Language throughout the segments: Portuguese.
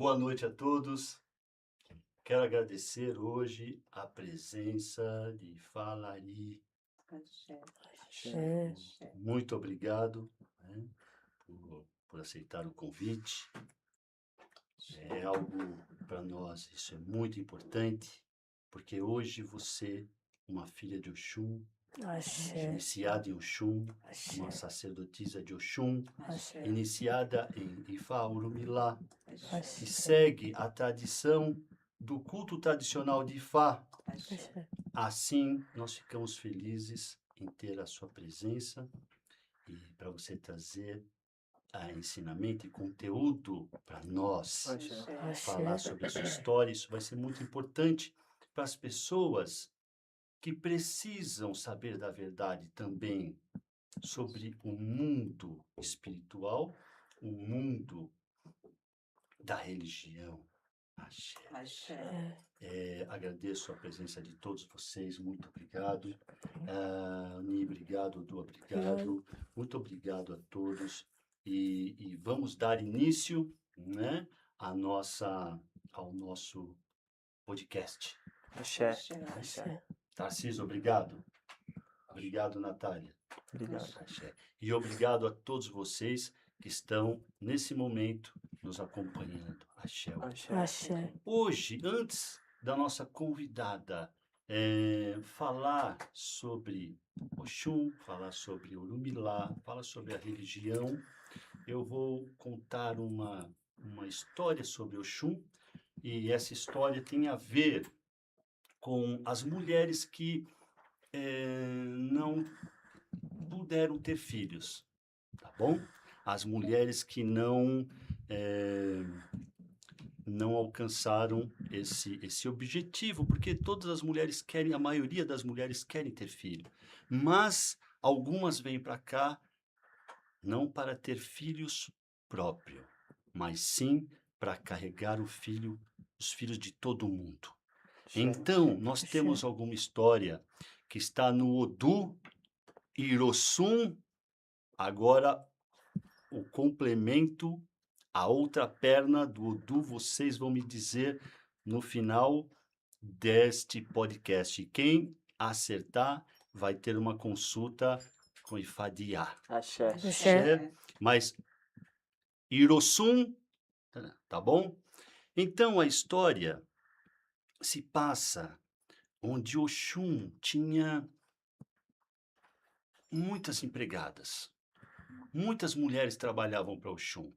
Boa noite a todos. Quero agradecer hoje a presença de Falari. É, Muito obrigado, né, por aceitar o convite. É algo para nós, isso é muito importante, porque hoje você, uma filha de Oxum, axé, iniciada em Oxum, uma axé, sacerdotisa de Oxum, axé, iniciada em Ifá Urumilá, que axé, segue a tradição do culto tradicional de Ifá. axé. Assim, nós ficamos felizes em ter a sua presença e para você trazer ensinamento e conteúdo para nós, falar sobre a sua história. Isso vai ser muito importante para as pessoas que precisam saber da verdade também sobre o mundo espiritual, o mundo da religião. Axé. Agradeço a presença de todos vocês, muito obrigado. Ni, obrigado, Du, obrigado. Muito obrigado a todos. E vamos dar início, né, ao nosso podcast. Axé. Axé. Tarcísio, obrigado. Obrigado, Natália. Obrigado. Axé. E obrigado a todos vocês que estão, nesse momento, nos acompanhando. Axé. Axé. Axé. Hoje, antes da nossa convidada falar sobre Oxum, falar sobre Orumilá, falar sobre a religião, eu vou contar uma história sobre Oxum, e essa história tem a ver com as mulheres que não puderam ter filhos, tá bom? As mulheres que não alcançaram esse objetivo, porque todas as mulheres querem, a maioria das mulheres querem ter filho, mas algumas vêm para cá não para ter filhos próprios, mas sim para carregar os filhos de todo mundo. Então, nós temos alguma história que está no Odu Irosum, agora o complemento, a outra perna do Odu, vocês vão me dizer no final deste podcast. Quem acertar vai ter uma consulta com Ifadiá. Axé. Axé. Mas Irosum, tá bom? Então a história se passa onde Oxum tinha muitas empregadas. Muitas mulheres trabalhavam para Oxum.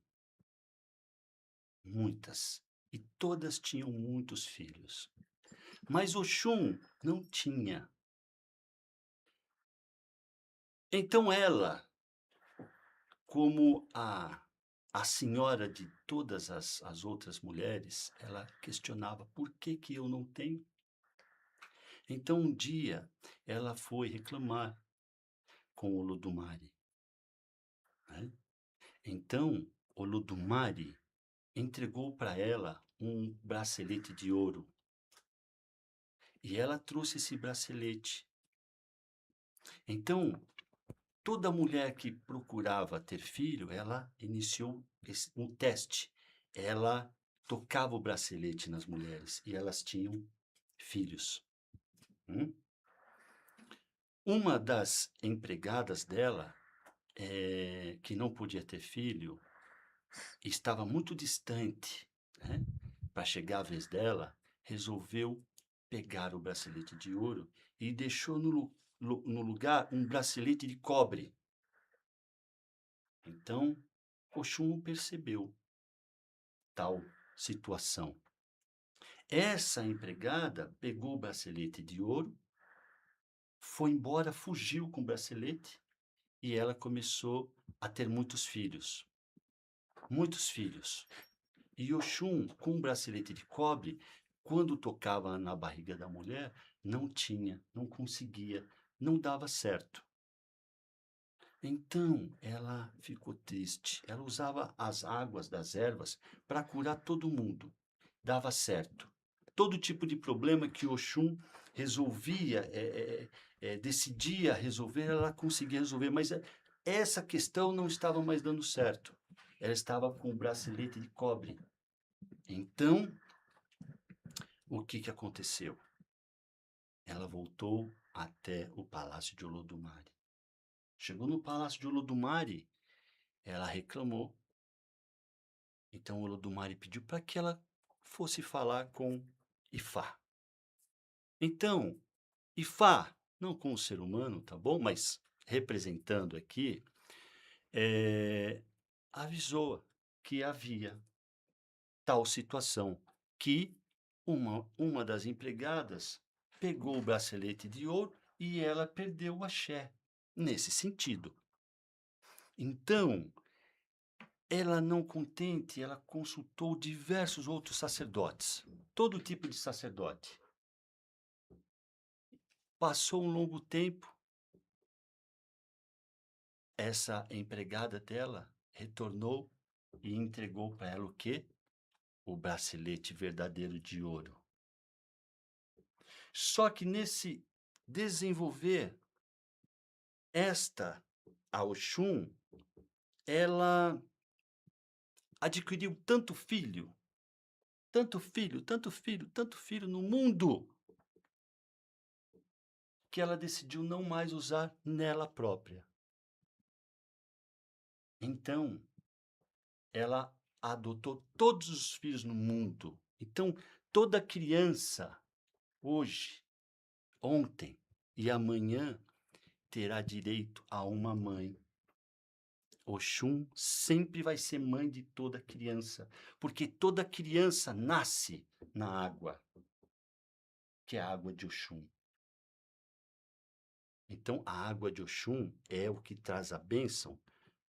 Muitas. E todas tinham muitos filhos. Mas Oxum não tinha. Então ela, como a senhora de todas as outras mulheres, ela questionava: por que que eu não tenho? Então um dia ela foi reclamar com Olodumare, né? Então Olodumare entregou para ela um bracelete de ouro. E ela trouxe esse bracelete. Então, toda mulher que procurava ter filho, ela iniciou um teste. Ela tocava o bracelete nas mulheres e elas tinham filhos. Uma das empregadas dela, que não podia ter filho, estava muito distante, né? Para chegar a vez dela, resolveu pegar o bracelete de ouro e deixou no lugar um bracelete de cobre. Então, Oxum percebeu tal situação. Essa empregada pegou o bracelete de ouro, foi embora, fugiu com o bracelete e ela começou a ter muitos filhos. Muitos filhos. E Oxum, com o bracelete de cobre, quando tocava na barriga da mulher, não tinha, não conseguia, não dava certo. Então ela ficou triste. Ela usava as águas das ervas para curar todo mundo. Dava certo. Todo tipo de problema que Oxum resolvia, decidia resolver, ela conseguia resolver. Mas essa questão não estava mais dando certo. Ela estava com o bracelete de cobre. Então, o que aconteceu? Ela voltou até o Palácio de Olodumare. Chegou no Palácio de Olodumare, ela reclamou. Então, Olodumare pediu para que ela fosse falar com Ifá. Então, Ifá, não com o ser humano, tá bom? Mas representando aqui, avisou que havia tal situação, que uma das empregadas pegou o bracelete de ouro e ela perdeu o axé, nesse sentido. Então, ela não contente, ela consultou diversos outros sacerdotes, todo tipo de sacerdote. Passou um longo tempo, essa empregada dela retornou e entregou para ela o quê? O bracelete verdadeiro de ouro. Só que nesse desenvolver, a Oxum, ela adquiriu tanto filho, tanto filho, tanto filho, tanto filho no mundo, que ela decidiu não mais usar nela própria. Então, ela adotou todos os filhos no mundo. Então, toda criança, hoje, ontem e amanhã, terá direito a uma mãe. Oxum sempre vai ser mãe de toda criança, porque toda criança nasce na água, que é a água de Oxum. Então, a água de Oxum é o que traz a bênção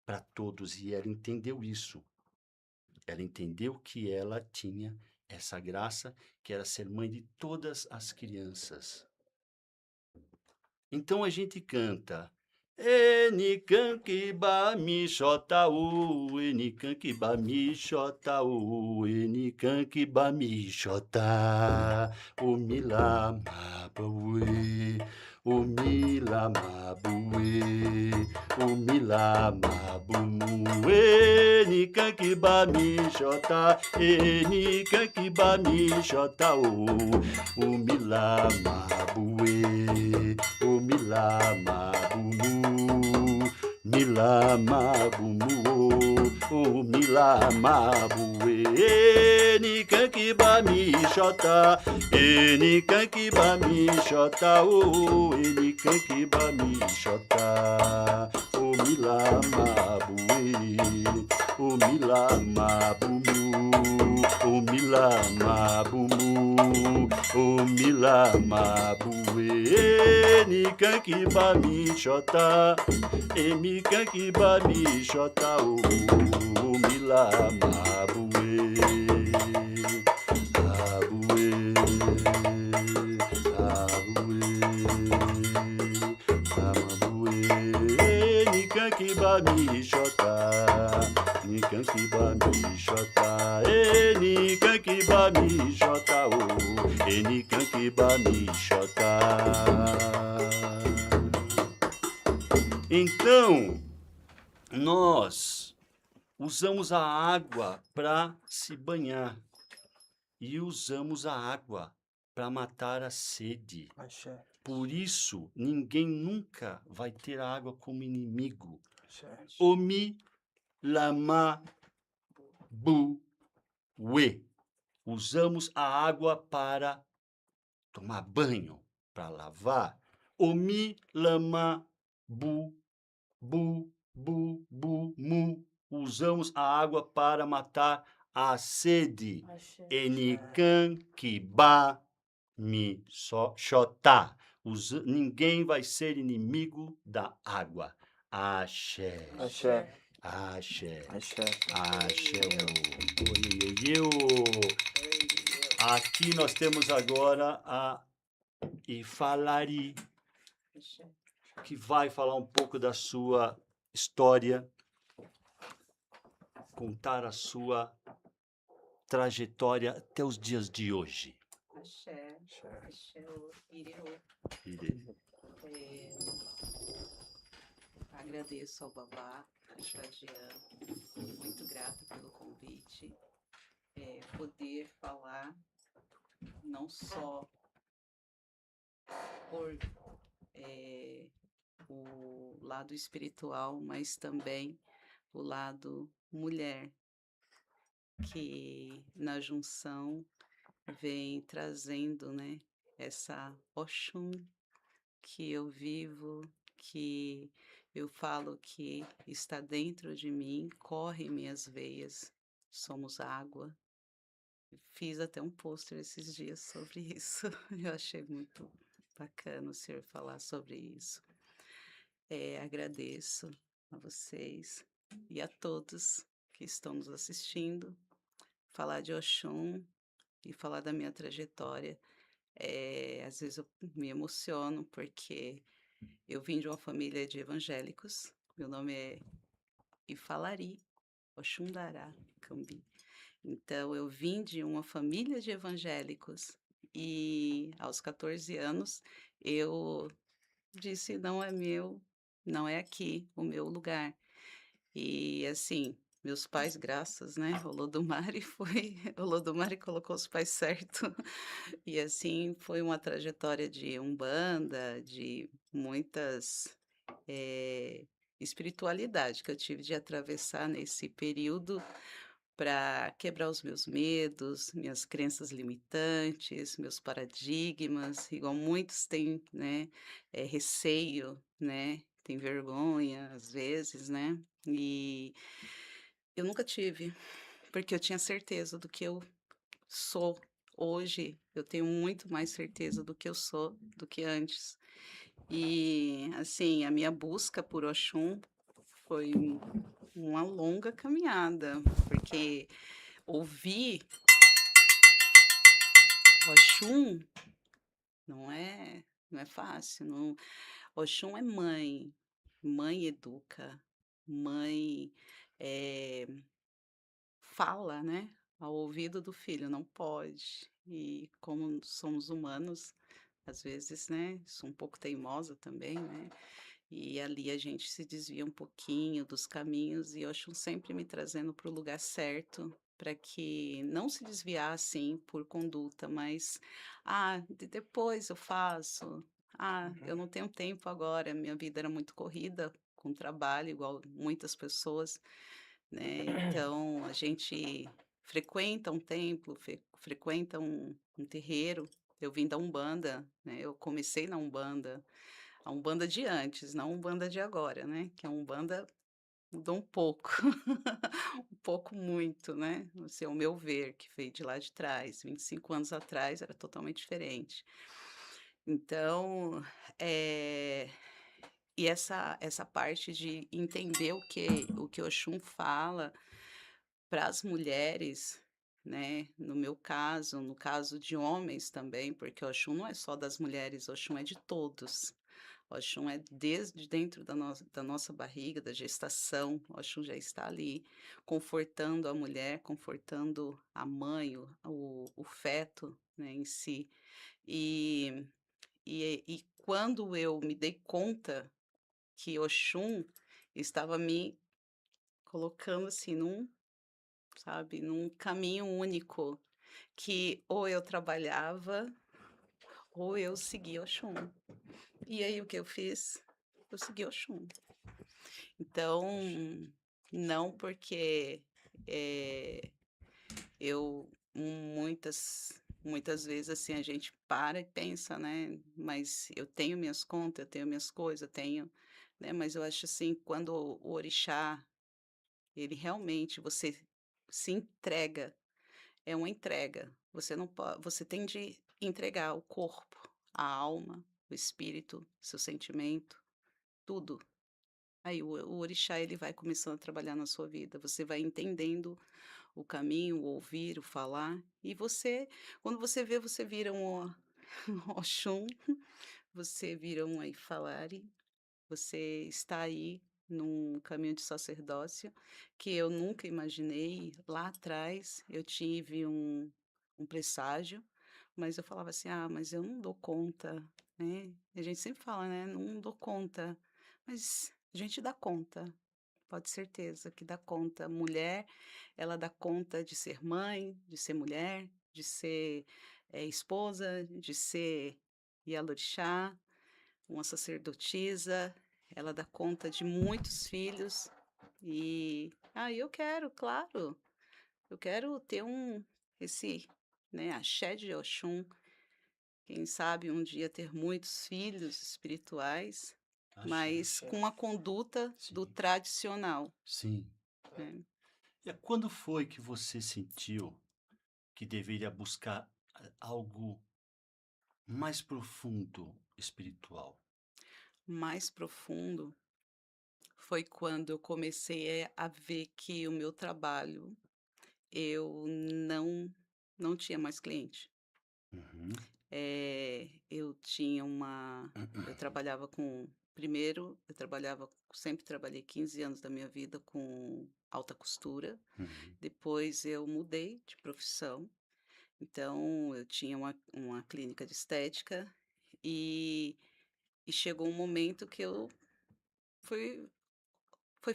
para todos, e ela entendeu isso. Ela entendeu que ela tinha essa graça, que era ser mãe de todas as crianças. Então a gente canta Enikan kiba mi xotau, Enikan kiba mi xotau, Enikan kiba mi xota, o mila mabue, o mila mabue, o mila mabumu, Enikan kiba mi xota, Enikan kiba mi xota, o mila mabue, o mila mabumu, mila mabumu, o mila mabue, enikan kiba mi xota, enikan kiba mi xota, o enikan kiba mi xota, o mila mabue, o mila mabumu, o mila mabumu, o mila mabue, enikan kiba mi xota, enikan kiba mi xota, o mila mabue, abue, abue, amabue, enikan kiba mi xota, enikan kiba mi xota, enikan kiba mi xota, o enikan kiba mi xota. Então, nós usamos a água para se banhar e usamos a água para matar a sede. Axé, Por isso, ninguém nunca vai ter a água como inimigo. axé. Omi, lama, bu, we. Usamos a água para tomar banho, para lavar. Omi, lama, bu, mu. Usamos a água para matar a sede. Axé. Enikan kiba mi xotá. Ninguém vai ser inimigo da água. Axé. Axé, Axé. axé. Axé. Eu. Aqui nós temos agora a Ifalari, que vai falar um pouco da sua história, contar a sua trajetória até os dias de hoje. Axé, axé, Irerô. Agradeço ao Babá, Xadian, muito grata pelo convite. poder falar não só por o lado espiritual, mas também o lado mulher, que na junção vem trazendo, né, essa Oxum que eu vivo, que eu falo que está dentro de mim, corre em minhas veias, somos água. Fiz até um pôster esses dias sobre isso. Eu achei muito bacana o senhor falar sobre isso. Agradeço a vocês e a todos que estão nos assistindo. Falar de Oxum e falar da minha trajetória, às vezes eu me emociono, porque eu vim de uma família de evangélicos. Meu nome é Ifalari Oxundará Cambi. Então, eu vim de uma família de evangélicos e, aos 14 anos, eu disse: não é meu, não é aqui o meu lugar. E, assim, meus pais, graças, né, o Olodumare foi o Olodumare colocou os pais certo. E, assim, foi uma trajetória de umbanda, de muitas, espiritualidade que eu tive de atravessar nesse período para quebrar os meus medos, minhas crenças limitantes, meus paradigmas, igual muitos têm, né, receio, né, tem vergonha às vezes, né, e eu nunca tive, porque eu tinha certeza do que eu sou. Hoje eu tenho muito mais certeza do que eu sou do que antes. E, assim, a minha busca por Oxum foi uma longa caminhada, porque ouvir Oxum não é fácil, não. Oxum é mãe, mãe educa, mãe, eh, fala, né, ao ouvido do filho, não pode. E como somos humanos, às vezes, né, sou um pouco teimosa também, né, e ali a gente se desvia um pouquinho dos caminhos e Oxum sempre me trazendo para o lugar certo, para que não se desviar assim por conduta, mas depois eu faço. Eu não tenho tempo agora, minha vida era muito corrida com trabalho, igual muitas pessoas, né? Então a gente frequenta um templo, frequenta um terreiro. Eu vim da Umbanda, né? Eu comecei na Umbanda, a Umbanda de antes, não a Umbanda de agora, né, que a Umbanda mudou um pouco, um pouco muito, né, assim, ao meu ver, que veio de lá de trás, 25 anos atrás era totalmente diferente. Então, eh, e essa parte de entender o que Oxum fala para as mulheres, né, no meu caso, no caso de homens também, porque Oxum não é só das mulheres, Oxum é de todos. Oxum é desde dentro da nossa barriga, da gestação, Oxum já está ali, confortando a mulher, confortando a mãe, o feto, né, em si. E e quando eu me dei conta que Oxum estava me colocando, assim, sabe, num caminho único, que ou eu trabalhava ou eu seguia Oxum. E aí o que eu fiz? Eu segui Oxum. Então, não porque, eu muitas vezes, assim, a gente para e pensa, né, mas eu tenho minhas contas, eu tenho minhas coisas, eu tenho, né, mas eu acho assim, quando o orixá, ele realmente você se entrega, é uma entrega, você tem de entregar o corpo, a alma, o espírito, seu sentimento, tudo. Aí o orixá ele vai começando a trabalhar na sua vida, você vai entendendo o caminho, o ouvir, o falar, e quando você vira um Oxum, você vira um Ifalari, você está aí num caminho de sacerdócio que eu nunca imaginei. Lá atrás eu tive um presságio, mas eu falava assim: mas eu não dou conta, né. A gente sempre fala, né: "Não dou conta", mas a gente dá conta. pode certeza que dá conta. Mulher, ela dá conta de ser mãe, de ser mulher, de ser, esposa, de ser Ialorixá, uma sacerdotisa, ela dá conta de muitos filhos e, eu quero, claro, eu quero ter esse, né, axé de Oxum, quem sabe um dia ter muitos filhos espirituais, Axé. mas com a conduta do Sim, tradicional, sim. né. E quando foi que você sentiu que deveria buscar algo mais profundo espiritual? Mais profundo foi quando eu comecei a ver que o meu trabalho, eu não tinha mais cliente. Uhum. Eu tinha eu trabalhava com primeiro, eu trabalhava sempre trabalhei 15 anos da minha vida com alta costura, Uhum. depois eu mudei de profissão, então eu tinha uma clínica de estética, e chegou um momento que eu fui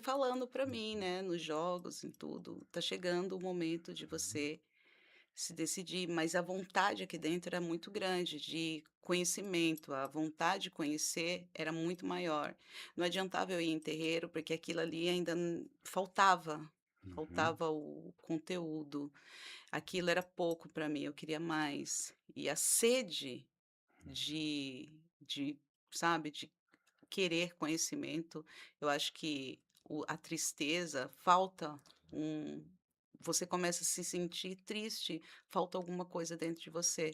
falando para mim, Uhum. né, nos jogos, em tudo, tá chegando o momento de Uhum. você se decidir, mas a vontade aqui dentro era muito grande de conhecimento, a vontade de conhecer era muito maior. Não adiantava eu ir em terreiro, porque aquilo ali ainda Uhum. faltava o conteúdo, aquilo era pouco para mim, eu queria mais. E a sede de, sabe, de querer conhecimento, eu acho que a tristeza falta um você começa a se sentir triste, falta alguma coisa dentro de você.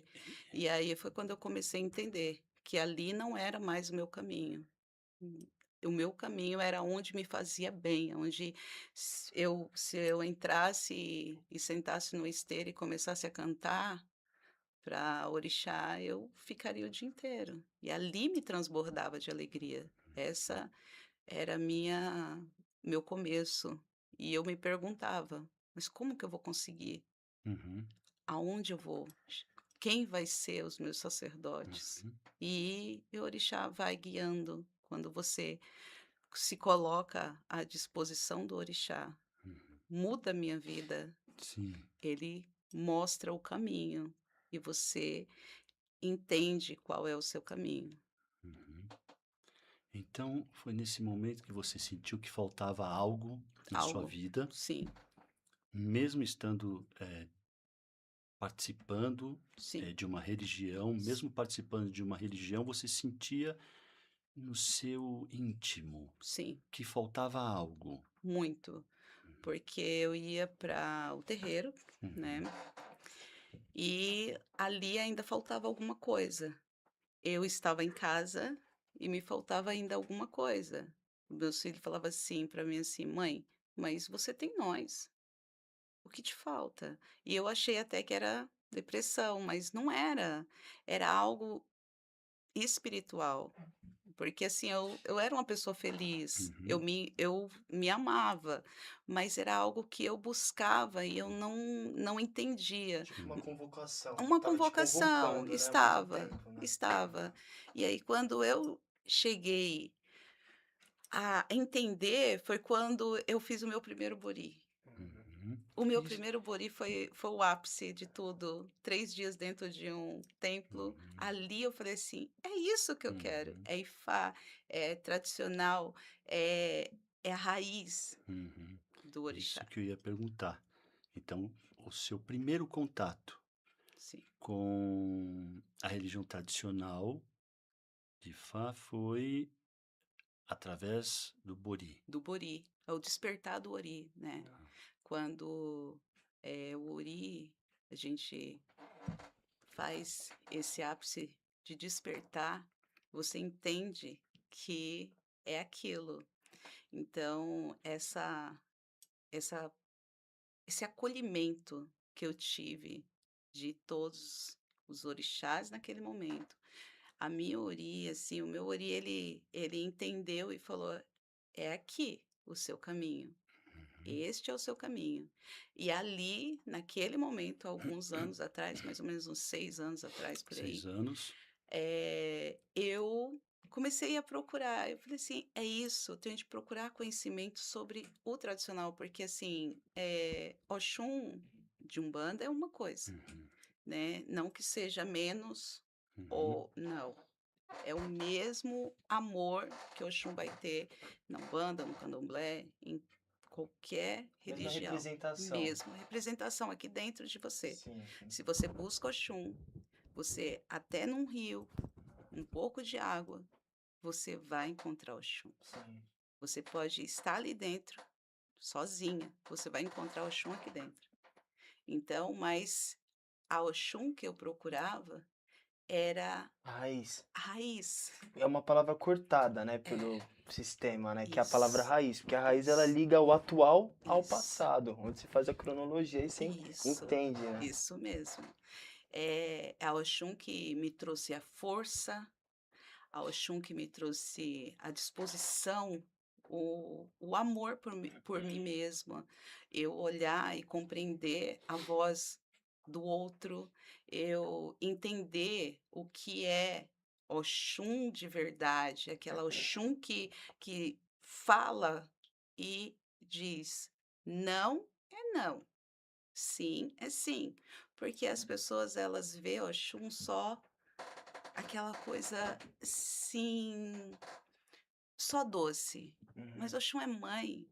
E aí foi quando eu comecei a entender que ali não era mais o meu caminho. Hum, o meu caminho era onde me fazia bem, onde se eu entrasse e sentasse no esteiro e começasse a cantar para orixá, eu ficaria o dia inteiro. E ali me transbordava de alegria. Essa era meu começo. E eu me perguntava: "Mas como que eu vou conseguir? Uhum. Aonde eu vou? Quem vai ser os meus sacerdotes?" Uhum. E o orixá vai guiando. Quando você se coloca à disposição do orixá, Uhum. muda a minha vida, Sim. ele mostra o caminho e você entende qual é o seu caminho. Uhum. Então, foi nesse momento que você sentiu que faltava algo na sua Algo vida, sim, mesmo estando, participando, sim, de uma religião, s mesmo participando de uma religião, você sentia no seu íntimo sim, que faltava algo. muito. Porque eu ia para o terreiro, né, Uhum. e ali ainda faltava alguma coisa. Eu estava em casa e me faltava ainda alguma coisa. Meus filhos falavam assim para mim assim: "Mãe, mas você tem nós, o que te falta?" E eu achei até que era depressão, mas não era, era algo espiritual. Porque assim, eu era uma pessoa feliz, Uhum. eu me amava, mas era algo que eu buscava e eu não entendia. Tipo uma convocação, Uma estava te convocação, convocando, né, há muito estava, tempo, né. estava. E aí quando eu cheguei a entender, foi quando eu fiz o meu primeiro bori. Uhum. Uhum. O meu Isso. primeiro bori foi o ápice de tudo, 3 dias dentro de um templo, Uhum. ali eu falei assim: "É isso que eu quero, Uhum. é Ifá, é tradicional, é a raiz Uhum. do Isso orixá". que eu ia perguntar. Então, o seu primeiro contato Sim, com a religião tradicional de Fá foi através do Bori. do bori, é o despertar do ori, né. Tá. Quando, o ori, a gente faz esse ápice de despertar, você entende que é aquilo. Então, essa esse acolhimento que eu tive de todos os orixás naquele momento, a minha ori, assim, o meu ori, ele entendeu e falou: "É aqui o seu caminho, Uhum. este é o seu caminho". E ali, naquele momento, alguns anos atrás, mais ou menos uns 6 anos atrás, por aí, 6 anos. eu comecei a procurar, eu falei assim: "É isso, eu tenho de procurar conhecimento sobre o tradicional", porque assim, Oxum de Umbanda é uma coisa, Uhum. né, não que seja menos Uhum. ou não, é o mesmo amor que Oxum vai ter na Umbanda, no Candomblé, em qualquer Mesma religião, representação. mesma representação aqui dentro de você. Sim, sim. Se você busca Oxum, você até num rio, um pouco de água, você vai encontrar Oxum. Sim. Você pode estar ali dentro, sozinha, você vai encontrar Oxum aqui dentro. Então, mas a Oxum que eu procurava era Raiz. a raiz. É uma palavra cortada, né, É, pelo sistema, né, que é a palavra isso, raiz, porque a raiz ela isso, liga o atual ao isso, passado, onde se faz a cronologia e você isso, entende, né? isso mesmo. É a Oxum que me trouxe a força, a Oxum que me trouxe a disposição, o amor por mim mesma, eu olhar e compreender a voz do outro, eu entender o que é Oxum de verdade, aquela Oxum que fala e diz: "Não é não, sim é sim", porque as pessoas elas vê Oxum só aquela coisa, sim, só doce, mas Uhum. Oxum é mãe,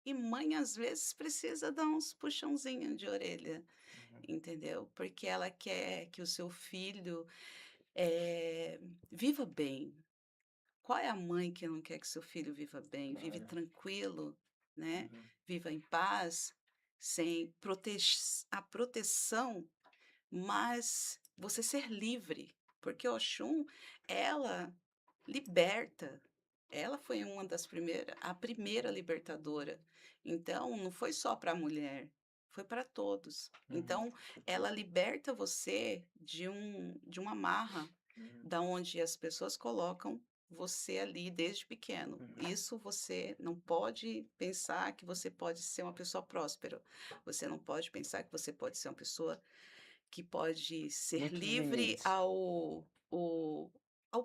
e mãe às vezes precisa dar uns puxãozinho de orelha, Uhum. entendeu? Porque ela quer que o seu filho, eh, viva bem. Qual é a mãe que não quer que seu filho viva bem, vive Claro. tranquilo, né, Uhum. viva em paz, sem a proteção, mas você ser livre, porque Oxum, ela liberta. Ela foi uma das primeiras, a primeira libertadora. Então, não foi só para a mulher, foi para todos. Uhum. Então, ela liberta você de uma amarra, Uhum. da onde as pessoas colocam você ali desde pequeno. Uhum. Isso você não pode pensar que você pode ser uma pessoa próspera. Você não pode pensar que você pode ser uma pessoa que pode ser Muitos livre limites. ao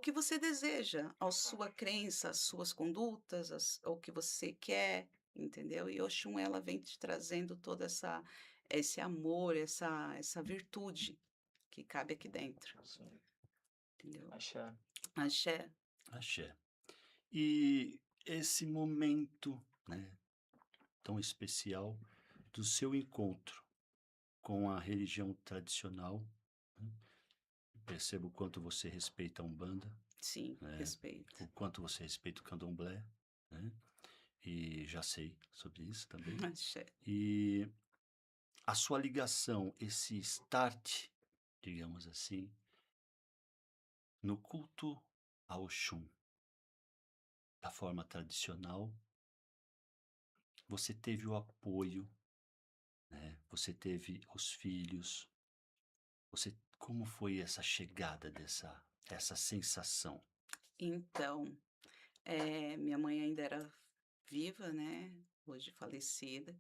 que você deseja, à sua crença, às suas condutas, ao que você quer, entendeu? E Oxum, ela vem te trazendo toda esse amor, essa virtude que cabe aqui dentro, Sim. entendeu? Axé. Axé. Axé. E esse momento, né, tão especial do seu encontro com a religião tradicional, né? Percebo o quanto você respeita a Umbanda, Sim, né? respeito. O quanto você respeita o Candomblé, né? E já sei sobre isso também. Axé. E a sua ligação, esse start, digamos assim, no culto a Oxum, da forma tradicional, você teve o apoio, né? Você teve os filhos. Você, como foi essa chegada essa sensação? Então, minha mãe ainda era viva, né? Hoje falecida.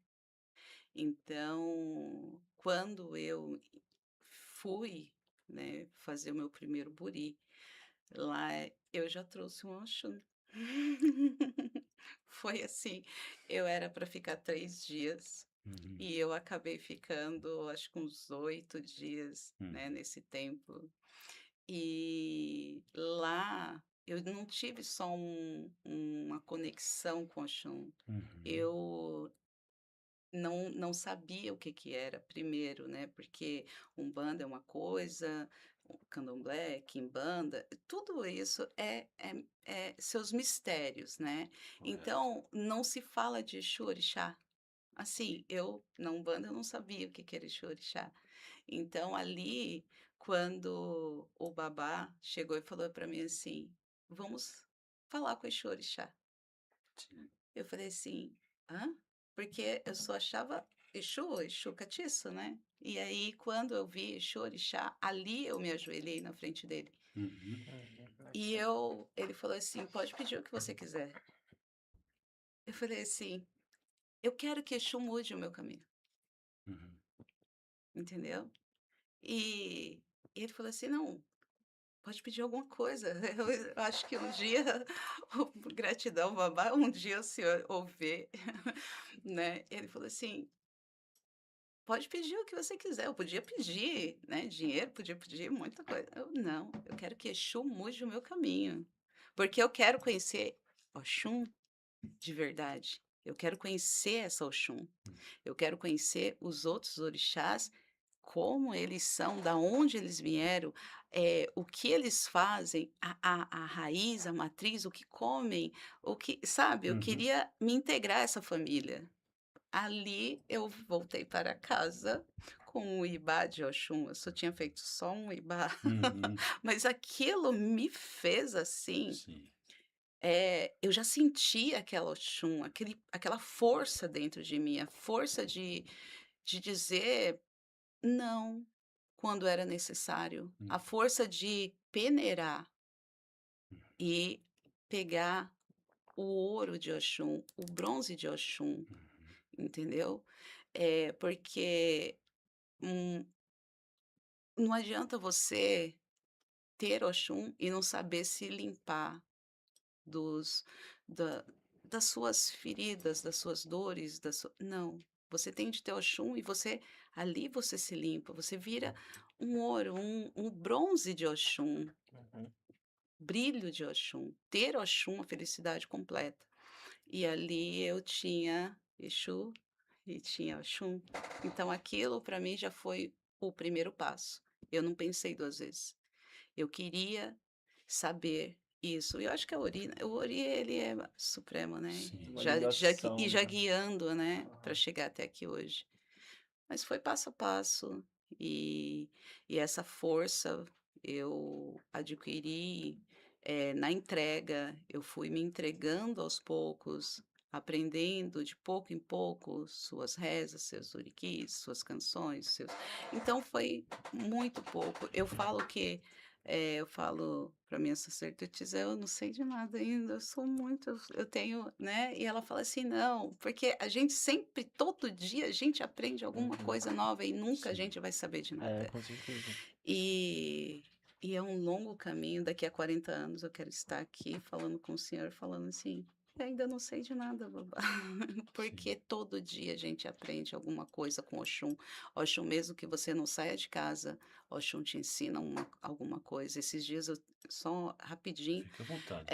Então, quando eu fui, né, fazer o meu primeiro buri, lá eu já trouxe um Oxum. Foi assim, eu era para ficar 3 dias, Uhum, e eu acabei ficando acho que uns 8 dias, uhum, né, nesse templo. E lá eu não tive só uma conexão com Oxum, uhum, eu não sabia o que que era primeiro, né, porque umbanda é uma coisa, o candomblé, quimbanda, tudo isso é seus mistérios, né. correto. Então, não se fala de Exu orixá. Assim, eu na umbanda eu não sabia o que que era Exu orixá. Então ali, quando o babá chegou e falou para mim assim: "Vamos falar com o Exu orixá". Sim. Eu falei assim: "Hã?", porque eu só achava Exu, Exu catiço, né. E aí quando eu vi Exu orixá, ali eu me ajoelhei na frente dele. Uhum, Uhum. E Axé. ele falou assim: "Pode pedir o que você quiser". Eu falei assim: "Eu quero que Exu mude o meu caminho", uhum, entendeu. E ele falou assim: "Não, pode pedir alguma coisa. Eu acho que um dia, gratidão, babá, um dia o senhor ouvir, né? Ele falou assim: pode pedir o que você quiser. Eu podia pedir, né, dinheiro, podia pedir muita coisa. Eu não, eu quero que Exu mude o meu caminho, porque eu quero conhecer Oxum de verdade. Eu quero conhecer essa Oxum. Eu quero conhecer os outros orixás, como eles são, da onde eles vieram, o que eles fazem, a raiz, a matriz, o que comem, o que, sabe? Eu Uhum. queria me integrar a essa família. Ali eu voltei para casa com o ibá de Oxum. Eu só tinha feito só um ibá, Uhum. mas aquilo me fez assim. Sim. Eu já sentia aquela Oxum, aquela força dentro de mim, a força de dizer não quando era necessário, a Hum. força de peneirar e pegar o ouro de Oxum, o bronze de Oxum, Uhum. entendeu? Porque hum, não adianta você ter Oxum e não saber se limpar dos da das suas feridas, das suas dores, não, você tem de ter Oxum e ali você se limpa, você vira um ouro, um bronze de Oxum, Uhum. brilho de Oxum, ter Oxum, a felicidade completa. E ali eu tinha Exu e tinha Oxum, então aquilo para mim já foi o primeiro passo, eu não pensei 2 vezes. Eu queria saber isso. E eu acho que o Ori ele é supremo, né, Sim. Uma ligação, já né? guiando, né, para Aham. chegar até aqui hoje. Mas foi passo a passo, e essa força eu adquiri, na entrega, eu fui me entregando aos poucos, aprendendo de pouco em pouco suas rezas, seus oriquis, suas canções, seus então foi muito pouco. Eu falo para minha sacerdotisa: "Eu não sei de nada ainda, eu sou muito eu tenho", né, e ela fala assim: "Não, porque a gente sempre, todo dia, a gente aprende alguma Uhum. coisa nova e nunca a Sim. gente vai saber de É, nada". com certeza. E é um longo caminho, daqui a 40 anos eu quero estar aqui falando com o senhor, falando assim: "Eu ainda não sei de nada, babá", Sim. porque todo dia a gente aprende alguma coisa com Oxum. Oxum, mesmo que você não saia de casa, Oxum te ensina alguma coisa. Esses dias só rapidinho, Fique à vontade.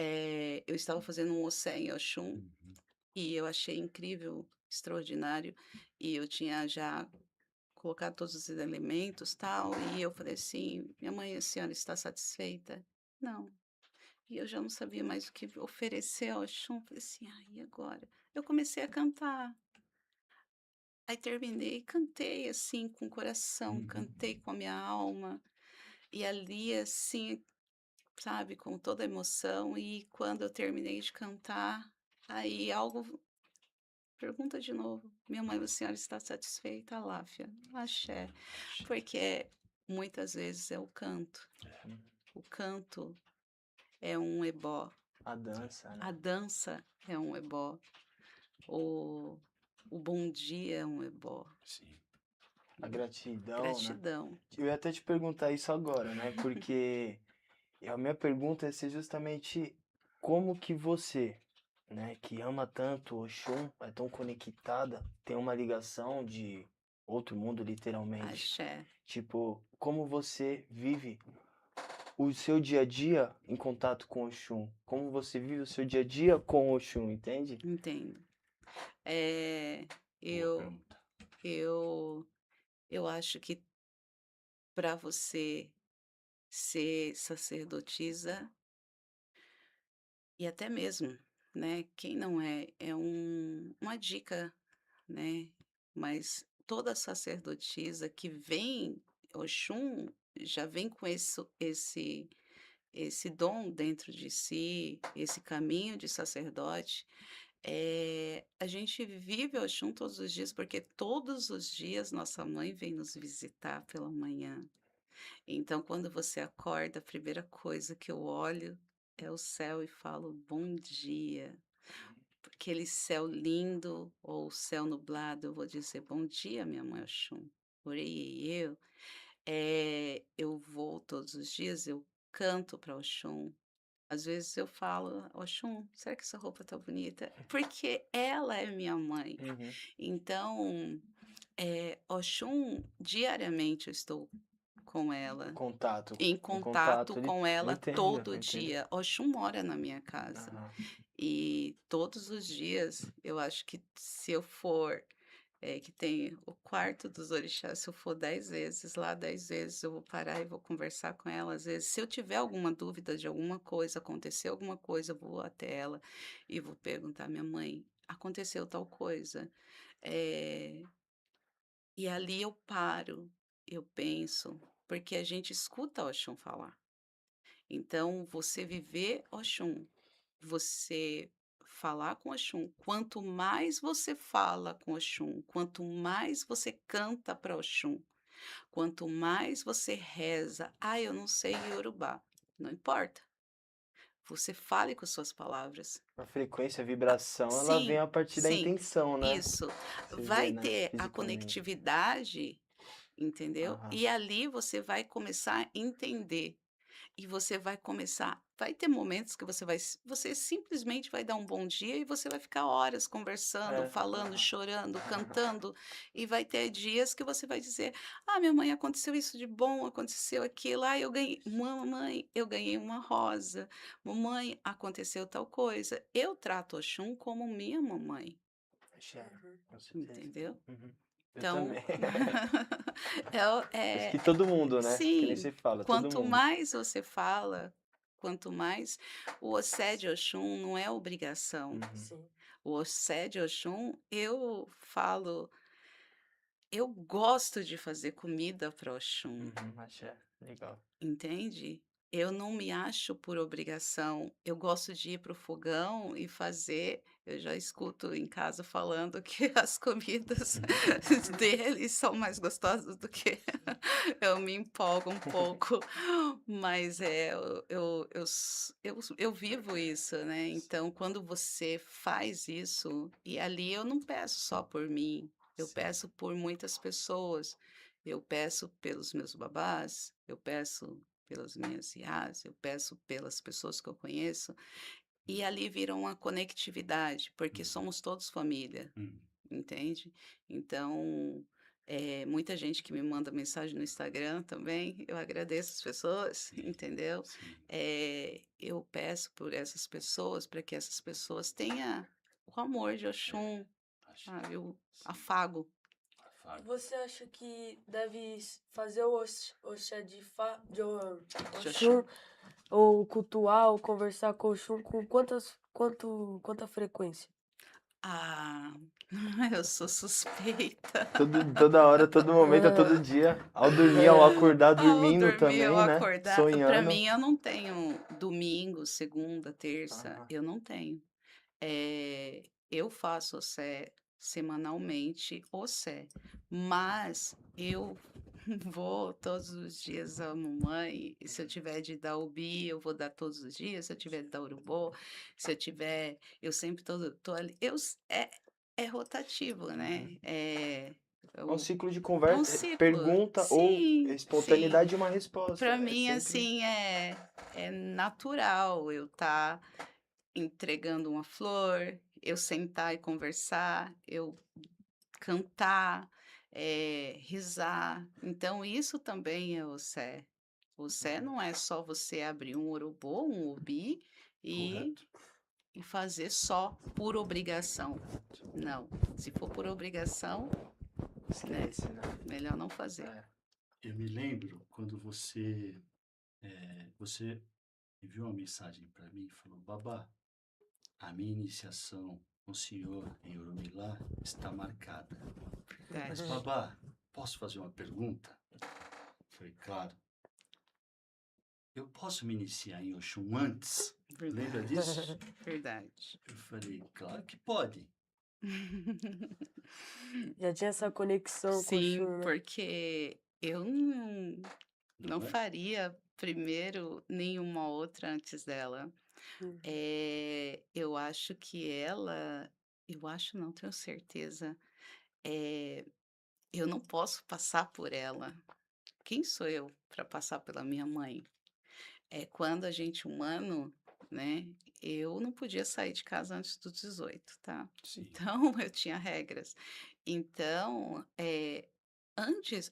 eu estava fazendo um Ossé em Oxum Uhum. e eu achei incrível, extraordinário, e eu tinha já colocar todos os elementos, tal, e eu falei assim: "Minha mãe, a senhora está satisfeita?". "Não". E eu já não sabia mais o que oferecer ao Exum, falei assim: "Ai, e agora?". Eu comecei a cantar, aí terminei, cantei, assim, com o coração, Uhum. cantei com a minha alma, e ali, assim, sabe, com toda a emoção, e quando eu terminei de cantar, aí algo pergunta de novo: "Minha mãe, a senhora está satisfeita?". "Láfia". "Axé". Sim. Axé. Porque muitas vezes é o canto. É. Uhum. O canto é um ebó, A dança, a né? dança é um ebó, o o bom dia é um ebó. Sim. A gratidão, né? Gratidão. Eu ia até te perguntar isso agora, né? Porque a minha pergunta ia ser justamente como que você, né, que ama tanto Oxum, é tão conectada, tem uma ligação de outro mundo, literalmente. Axé. Tipo, como você vive o seu dia a dia em contato com Oxum? Como você vive o seu dia a dia com Oxum, entende? Entendo. Eh, Boa eu pergunta. eu eu acho que para você ser sacerdotisa e até mesmo, né, quem não é, é uma dica, né, mas toda sacerdotisa que vem Oxum já vem com esse dom dentro de si, esse caminho de sacerdote, a gente vive Oxum todos os dias, porque todos os dias nossa mãe vem nos visitar pela manhã. Então, quando você acorda, a primeira coisa que eu olho é o céu e falo: "Bom dia". Aquele céu lindo ou céu nublado, eu vou dizer: "Bom dia, minha mãe Oxum". Orei eu vou todos os dias, eu canto para Oxum. Às vezes eu falo: "Oxum, será que essa roupa tá bonita?" Porque ela é minha mãe. Uhum. Então, Oxum, diariamente eu estou com ela, Contato. em Em contato contato, com eu ela entendo, todo eu entendo. dia. Oxum mora na minha casa. Aham. E todos os dias, eu acho que se eu for, que tem o quarto dos orixás, se eu for 10 vezes lá, 10 vezes eu vou parar e vou conversar com ela. Às vezes, se eu tiver alguma dúvida de alguma coisa, aconteceu alguma coisa, eu vou até ela e vou perguntar: "Minha mãe, aconteceu tal coisa". Eh, e ali eu paro, eu penso, porque a gente escuta Oxum falar. Então, você viver Oxum, você falar com Oxum, quanto mais você fala com Oxum, quanto mais você canta para Oxum, quanto mais você reza, eu não sei Iorubá, não importa, você fale com suas palavras. A frequência, a vibração, ela vem Sim, a partir da sim, intenção, né? isso. Você vê, Vai né? ter a Fisicamente. conectividade, entendeu? Aham. E ali você vai começar a entender. E você vai ter momentos que você simplesmente vai dar um bom dia e você vai ficar horas conversando, É, falando, aham. chorando, cantando, e vai ter dias que você vai dizer: "Ah, minha mãe, aconteceu isso de bom, aconteceu aquilo. Eu ganhei mamãe, eu ganhei uma rosa. Mamãe, aconteceu tal coisa". Eu trato Oxum como minha mamãe, Axé, com certeza. entendeu? Uhum. Eu Então, também. Acho que é todo mundo, né? Que nem sim, se fala, todo quanto mundo. mais você fala, quanto mais o Ossé de Oxum não é obrigação. Uhum. Sim. O Ossé de Oxum, eu falo, eu gosto de fazer comida para Oxum. Uhum. Axé, legal. Entende? Eu não me acho por obrigação. Eu gosto de ir para o fogão e fazer. Eu já escuto em casa falando que as comidas deles são mais gostosas do que eu me empolgo um pouco, mas eu vivo isso, né? Então, quando você faz isso, e ali eu não peço só por mim, eu Sim. peço por muitas pessoas. Eu peço pelos meus babás, eu peço pelas minhas iás, eu peço pelas pessoas que eu conheço, e ali vira uma conectividade, porque Uhum. somos todos família, Uhum. entende? Então, muita gente que me manda mensagem no Instagram também, eu agradeço as pessoas, Sim, entendeu? sim. Eu peço por essas pessoas, para que essas pessoas tenham o amor de Oxum, Acho sabe? O sim. afago. Afago. Você acha que deve fazer o Oxé de De Oxum, Oxum. ou cultuar, ou conversar com Oxum com quanta frequência? Ah, eu sou suspeita. Toda hora, todo momento, todo dia. Ao dormir, ao acordar, Ao dormindo dormir ou também, né? acordar, para Sonhando. mim eu não tenho domingo, segunda, terça, Aham. eu não tenho. Eu faço o Sé semanalmente, o Sé, mas eu vou todos os dias à mamãe, e se eu tiver de dar ubi, eu vou dar todos os dias, se eu tiver de dar urubô, se eu tiver, eu sempre tô ali, é rotativo, Uhum. né, É um eu ciclo de é um conversa, ciclo. pergunta ou Sim, sim. espontaneidade e uma resposta. Para É mim, sempre. assim, é natural eu estar entregando uma flor, eu sentar e conversar, eu cantar, risar. Então isso também é o Sé. O Sé Uhum. não é só você abrir um orobô, um ubi e Correto. e fazer só por obrigação. Não, se for por obrigação, né, Esquece, né? melhor não fazer. É. Eu me lembro quando você enviou uma mensagem para mim e falou: Babá, a minha iniciação com o senhor em Urumilá está marcada. Mas, Verdade, babá, posso fazer uma pergunta? Falei, claro. Eu posso me iniciar em Oxum antes? Lembra verdade, disso? verdade. Eu falei, claro que pode. Já tinha essa conexão com Sim, Oxum, né? porque eu não Não é? faria primeiro nenhuma outra antes dela. Uhum. Eu acho que ela, eu acho não, tenho certeza, eh, eu não posso passar por ela. Quem sou eu para passar pela minha mãe? quando a gente humano, né, eu não podia sair de casa antes dos 18, tá. Sim. Então eu tinha regras. Então,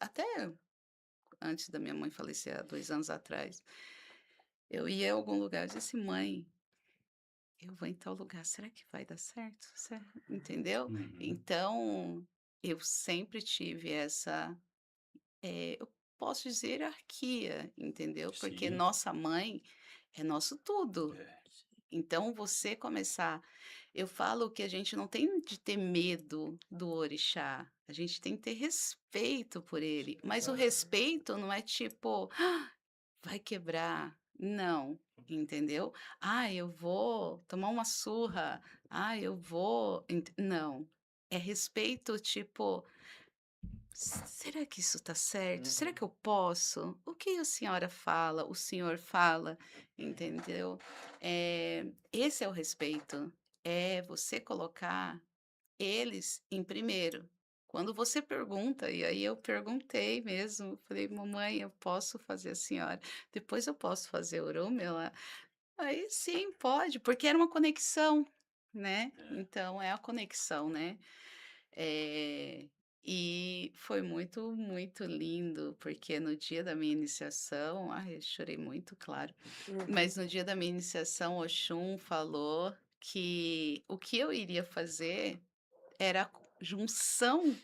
até antes da minha mãe falecer há 2 anos atrás, eu ia a algum lugar e dizia assim: "Mãe, eu vou em tal lugar, será que vai dar certo? Entendeu? Uhum. Então, eu sempre tive essa, eu posso dizer hierarquia, entendeu? Porque Sim. nossa mãe é nosso tudo. É. Então, você começar eu falo que a gente não tem de ter medo do orixá, a gente tem que ter respeito por ele, mas o respeito não é tipo: "Ah, vai quebrar", não, entendeu? "Ah, eu vou tomar uma surra, ah, eu vou", não, é respeito tipo: "Será que isso está certo? Será Uhum. que eu posso? O que a senhora fala, o senhor fala?", entendeu? Esse é o respeito, é você colocar eles em primeiro. Quando você pergunta, e aí eu perguntei mesmo, falei: "Mamãe, eu posso fazer a senhora, depois eu posso fazer Orumila?". Aí sim, pode, porque era uma conexão, né, É. então é a conexão, né. Eh, e foi muito, muito lindo, porque no dia da minha iniciação, ai, eu chorei muito, claro, Uhum. mas no dia da minha iniciação, Oxum falou que o que eu iria fazer era a junção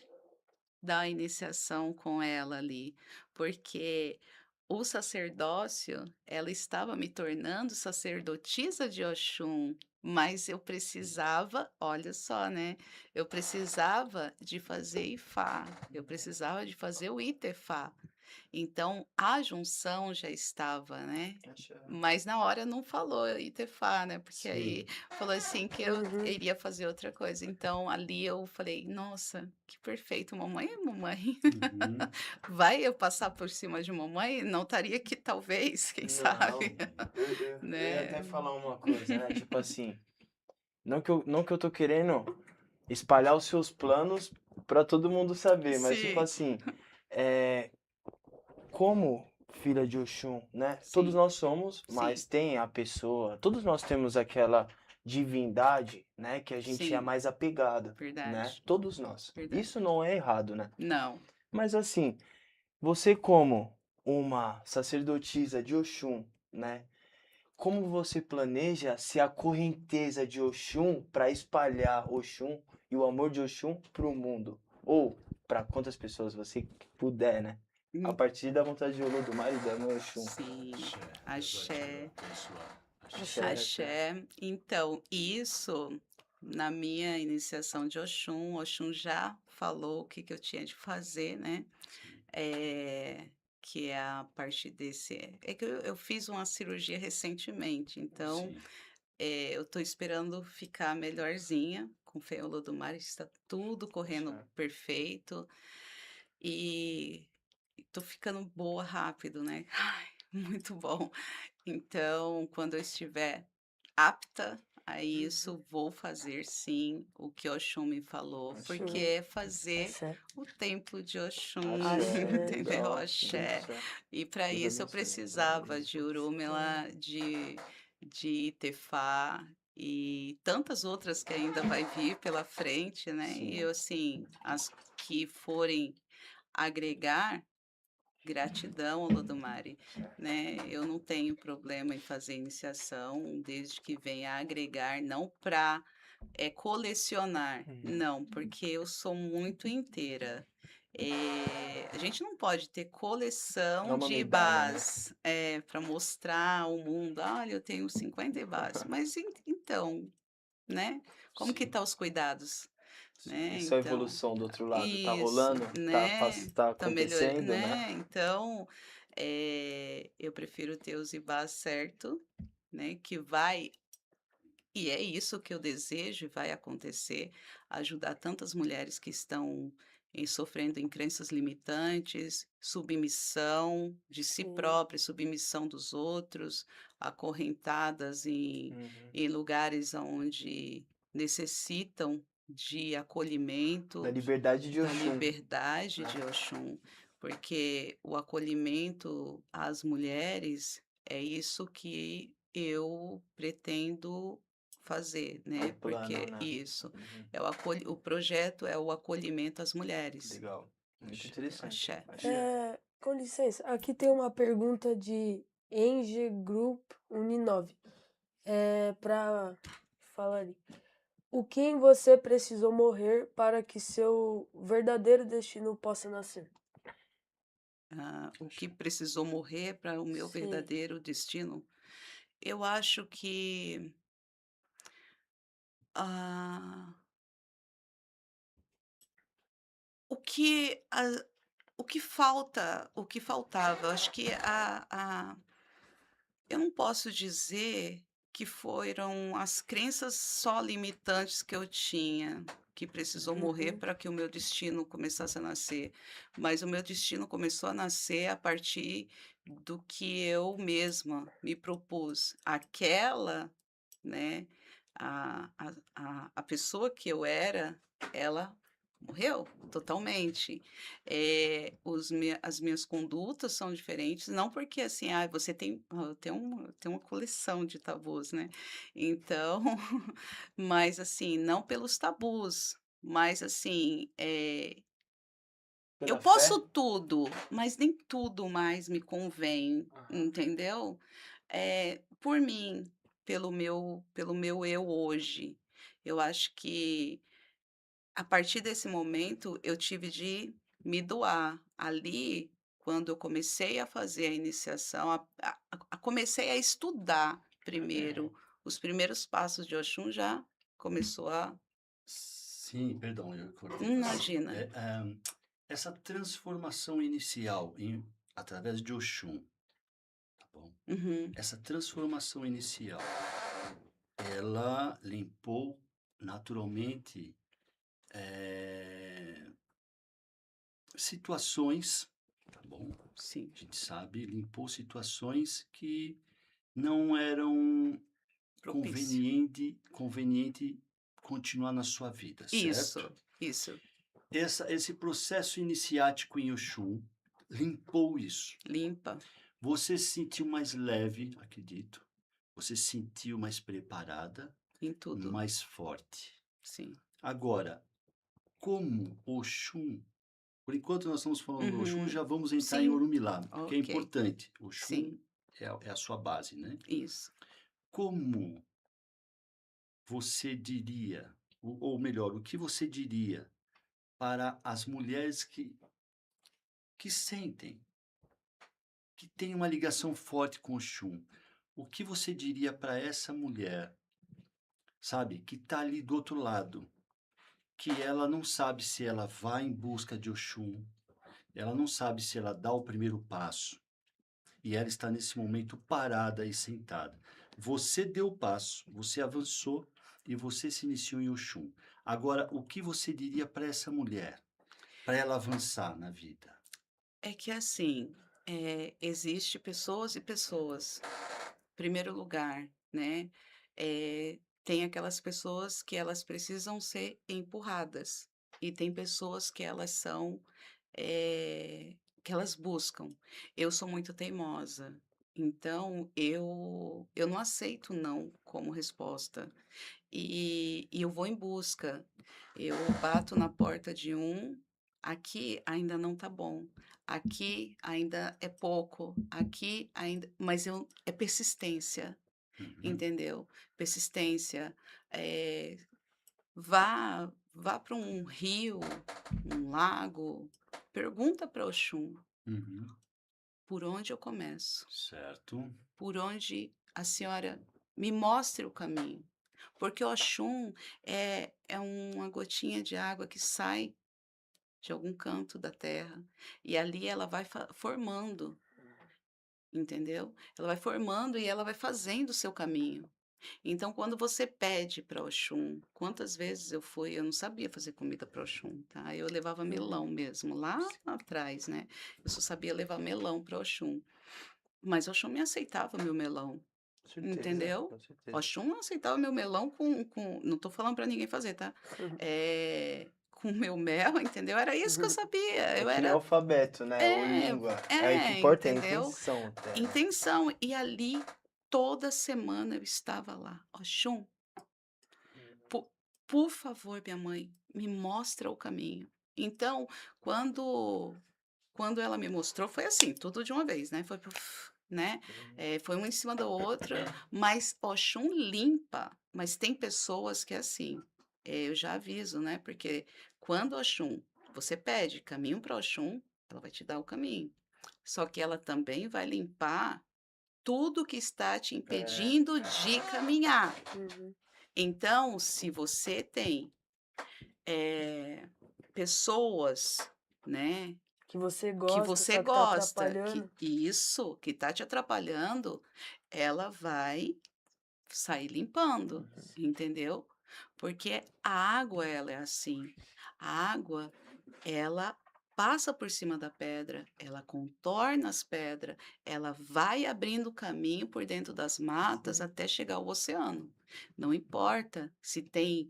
da iniciação com ela ali, porque o sacerdócio, ela estava me tornando sacerdotisa de Oxum, mas eu precisava, olha só, né, eu precisava de fazer Ifá, eu precisava de fazer o Itefá. Então, a junção já estava, né, Axé. mas na hora não falou Itefá, né, porque aí Sim. falou assim que eu Uhum. iria fazer outra coisa. Então, ali eu falei: "Nossa, que perfeito, mamãe é mamãe". Uhum. Vai eu passar por cima de mamãe? Não estaria aqui talvez, quem sabe, Não, eu ia né. até falar uma coisa, né? Tipo assim, não que eu tô querendo espalhar os seus planos pra todo mundo saber, mas tipo Sim, assim, é, como filha de Oxum, né? Todos sim, nós somos, sim, mas tem a pessoa, todos nós temos aquela divindade, né, que a gente é sim, mais apegado, né? verdade, Todos nós. Isso verdade. não é errado, né? Não, Mas assim, você como uma sacerdotisa de Oxum, né? Como você planeja se a correnteza de Oxum para espalhar Oxum e o amor de Oxum para o mundo? Ou para quantas pessoas você puder, né? A hum, partir da vontade de Olodumare e da mãe Oxum. sim, Axé. Deus vai te axé. abençoar. Axé, Axé. Axé. axé. Axé. Então, isso, na minha iniciação de Oxum, Oxum já falou o que que eu tinha de fazer, né, Sim. que é a partir desse é que eu fiz uma cirurgia recentemente, então, Sim. eu estou esperando ficar melhorzinha, com fé em Olodumare, está tudo correndo Axé. perfeito, e estou ficando boa rápido, né. Ai, muito bom. Então, quando eu estiver apta a Uhum. isso, vou fazer sim o que Oxum me falou, Axé. porque Sim. é fazer Axé. o templo de Oxum, Axé. Axé. entendeu? Legal. Axé. Axé. E para Deus isso eu abençoe. precisava de Orumila, de Itefá e tantas outras que ainda vai vir pela frente, né? E Sim. eu, assim, as que forem agregar, gratidão, Olodumare, né, eu não tenho problema em fazer iniciação, desde que venha agregar, não para colecionar, Uhum. não, porque eu sou muito inteira. A gente não pode ter É coleção uma de medalha, né? ibás, para mostrar ao mundo: "Olha, eu tenho 50 ibás", mas então, né, como que Sim. tá os cuidados, Sim. né, Isso é a então evolução do outro lado. Tá isso, rolando? né, Tá tá melhor acontecendo, né? né, então, eu prefiro ter os ibás certo, né, que vai e é isso que eu desejo e vai acontecer, ajudar tantas mulheres que estão sofrendo em crenças limitantes, submissão de si Sim. próprias, submissão dos outros, acorrentadas Uhum. em lugares onde necessitam de Da acolhimento, liberdade de da Oxum, liberdade né? de Oxum, porque o acolhimento às mulheres É isso que eu pretendo fazer, É né, o plano, porque né? isso, Uhum. o projeto é o acolhimento às mulheres. Legal. Muito Axé. interessante. Axé. Axé. Com licença, aqui tem uma pergunta de Enge Group Uninove. Pra falar ali. O que em você precisou morrer para que seu verdadeiro destino possa nascer? O que precisou morrer para o meu Sim, verdadeiro destino? Eu acho que, ah, o que a o que faltava, eu acho que eu não posso dizer que foram as crenças só limitantes que eu tinha, que precisou morrer uhum, para que o meu destino começasse a nascer, mas o meu destino começou a nascer a partir do que eu mesma me propus. Né, a pessoa que eu era, ela morreu totalmente. As minhas condutas são diferentes, não porque assim, você tem, tem uma coleção de tabus, né? Então, mas assim, não pelos tabus, mas assim, eu Pela posso fé? tudo, mas nem tudo mais me convém, Aham. entendeu? Por mim, pelo meu eu hoje. Eu acho que a partir desse momento eu tive de me doar. Ali, quando eu comecei a fazer a iniciação, comecei a estudar primeiro, os primeiros passos de Oxum já começou a. Sim, perdão, eu cortei você. Imagina. Essa transformação inicial através de Oxum, tá bom? Uhum, Essa transformação inicial, ela limpou naturalmente eh, situações, tá bom? sim. A gente sabe, limpou situações que não eram Propício. conveniente continuar na sua vida, certo? Isso, Esse processo iniciático em Oxum limpou isso. limpa Você se sentiu mais leve, acredito. Você se sentiu mais preparada, em tudo, mais forte. sim. Agora, como Oxum, por enquanto nós estamos falando do Oxum, Uhum, já vamos entrar em sim, Orumilá, porque é ok, importante. Oxum sim, é a sua base, né? isso. Como você diria, ou melhor, o que você diria para as mulheres que sentem, que têm uma ligação forte com o Oxum? O que você diria para essa mulher, sabe, que está ali do outro lado, que ela não sabe se ela vai em busca de Oxum, ela não sabe se ela dá o primeiro passo, e ela está nesse momento parada e sentada. Você deu o passo, você avançou e você se iniciou em Oxum. Agora, o que você diria para essa mulher, para ela avançar na vida? É que assim, existe pessoas e pessoas. Primeiro lugar, né, tem aquelas pessoas que elas precisam ser empurradas, e tem pessoas que elas são, que elas buscam. Eu sou muito teimosa, então eu não aceito não como resposta. E eu vou em busca. Eu bato na porta de um, aqui ainda não tá bom, aqui ainda é pouco, aqui ainda, mas é persistência, Uhum, entendeu? Persistência. Vá para um rio, um lago, pergunta para Oxum, uhum, por onde eu começo? certo. Por onde a senhora me mostre o caminho. Porque o Oxum é uma gotinha de água que sai de algum canto da terra, e ali ela vai formando, entendeu? Ela vai formando e ela vai fazendo o seu caminho. Então, quando você pede para Oxum, quantas vezes eu não sabia fazer comida para Oxum, tá? Eu levava melão uhum. mesmo, lá atrás, né? Eu só sabia levar melão para Oxum. Mas Oxum me aceitava meu melão. Com certeza, Entendeu? com certeza. Oxum não aceitava meu melão com não tô falando para ninguém fazer, tá? com o meu mel, entendeu? Era isso que eu sabia. É Eu que nem era. alfabeto, né? Ou É, língua. Aí o que importa é a entendeu? intenção até, né? Intenção. E ali, toda semana eu estava lá. Oxum, po por favor, minha mãe, me mostra o caminho. Então, quando ela me mostrou, foi assim, tudo de uma vez, né, foi puf, né, foi uma em cima da outra, mas Oxum limpa, mas tem pessoas que é assim, eu já aviso, né, porque quando Oxum você pede caminho para Oxum, ela vai te dar o caminho, só que ela também vai limpar tudo que está te É, impedindo de caminhar. Uhum. Então, se você tem, pessoas, né, Que você que gosta, você só que tá gosta, que atrapalhando. isso, que está te atrapalhando, ela vai sair limpando, entendeu? Porque a água, ela é assim. A água, ela passa por cima da pedra, ela contorna as pedras, ela vai abrindo caminho por dentro das matas até chegar ao oceano. Não importa se tem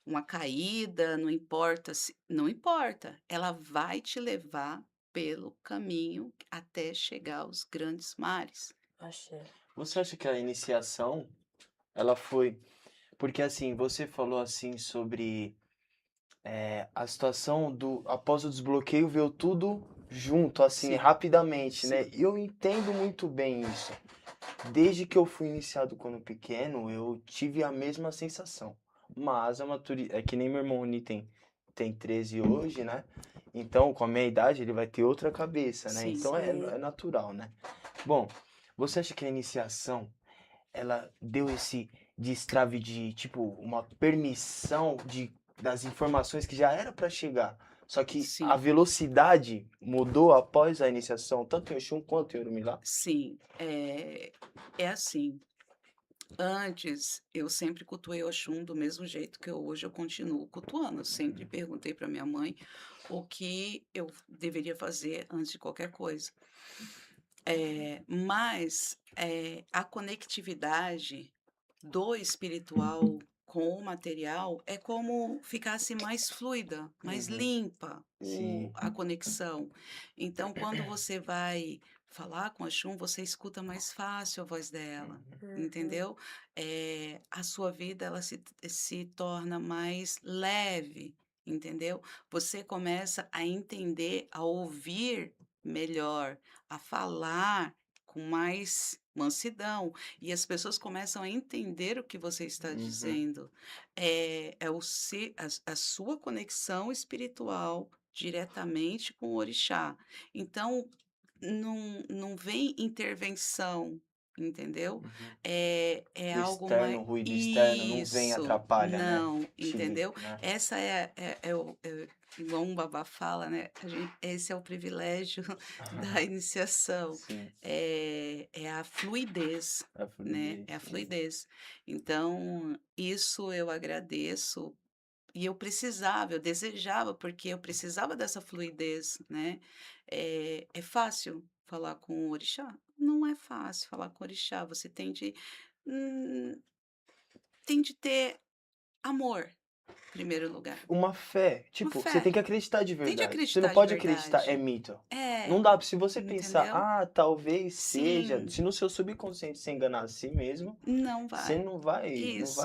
uma caída, não importa se, não importa, ela vai te levar pelo caminho até chegar aos grandes mares. Axé. você acha que a iniciação, ela foi... Porque assim, você falou assim sobre a situação do... Após o desbloqueio, veio tudo junto, assim, Sim, rapidamente, né? sim, E eu entendo muito bem isso. Desde que eu fui iniciado quando pequeno, eu tive a mesma sensação. Mas a maturidade... É que nem meu irmão Oni tem 13 hoje, né? Então, com a minha idade, ele vai ter outra cabeça, né? sim. Então Sim. é natural, né? Bom, você acha que a iniciação, ela deu esse destrave de, tipo, uma permissão das informações que já era para chegar? Só que a Sim, velocidade mudou após a iniciação, tanto em Oxum quanto em Orumilá? sim, é assim. Antes, eu sempre cultuei Oxum do mesmo jeito que hoje eu continuo cultuando. Eu sempre perguntei para minha mãe o que eu deveria fazer antes de qualquer coisa. Mas a conectividade do espiritual com o material é como ficasse mais fluida, mais Uhum. limpa Sim. a conexão. Então, quando você vai falar com a Xum, você escuta mais fácil a voz dela, Uhum. entendeu? A sua vida ela se torna mais leve, entendeu? Você começa a entender, a ouvir melhor, a falar com mais mansidão. E as pessoas começam a entender o que você está Uhum. dizendo. É a sua conexão espiritual diretamente com o orixá. Então, não vem intervenção, entendeu? Uhum. É O algo externo, o mais. ruído externo não vem Isso, atrapalha, né? não, Te, entendeu? né? Essa igual um babá fala, né? Esse é o privilégio da iniciação, Sim, é a fluidez, a né? fluidez, É a sim. fluidez. Então, isso eu agradeço. E eu desejava, porque eu precisava dessa fluidez, né? É fácil falar com o orixá? Não é fácil falar com o orixá. Você hum, tem de ter amor, em primeiro lugar. Uma fé, Uma tipo, você tem fé. que acreditar de Tem de verdade. Você não acreditar de pode acreditar, é verdade. mito. É, Não dá, se você pensar, entendeu? talvez seja, Sim, se no seu subconsciente você enganar a si mesmo, não você vai. Isso.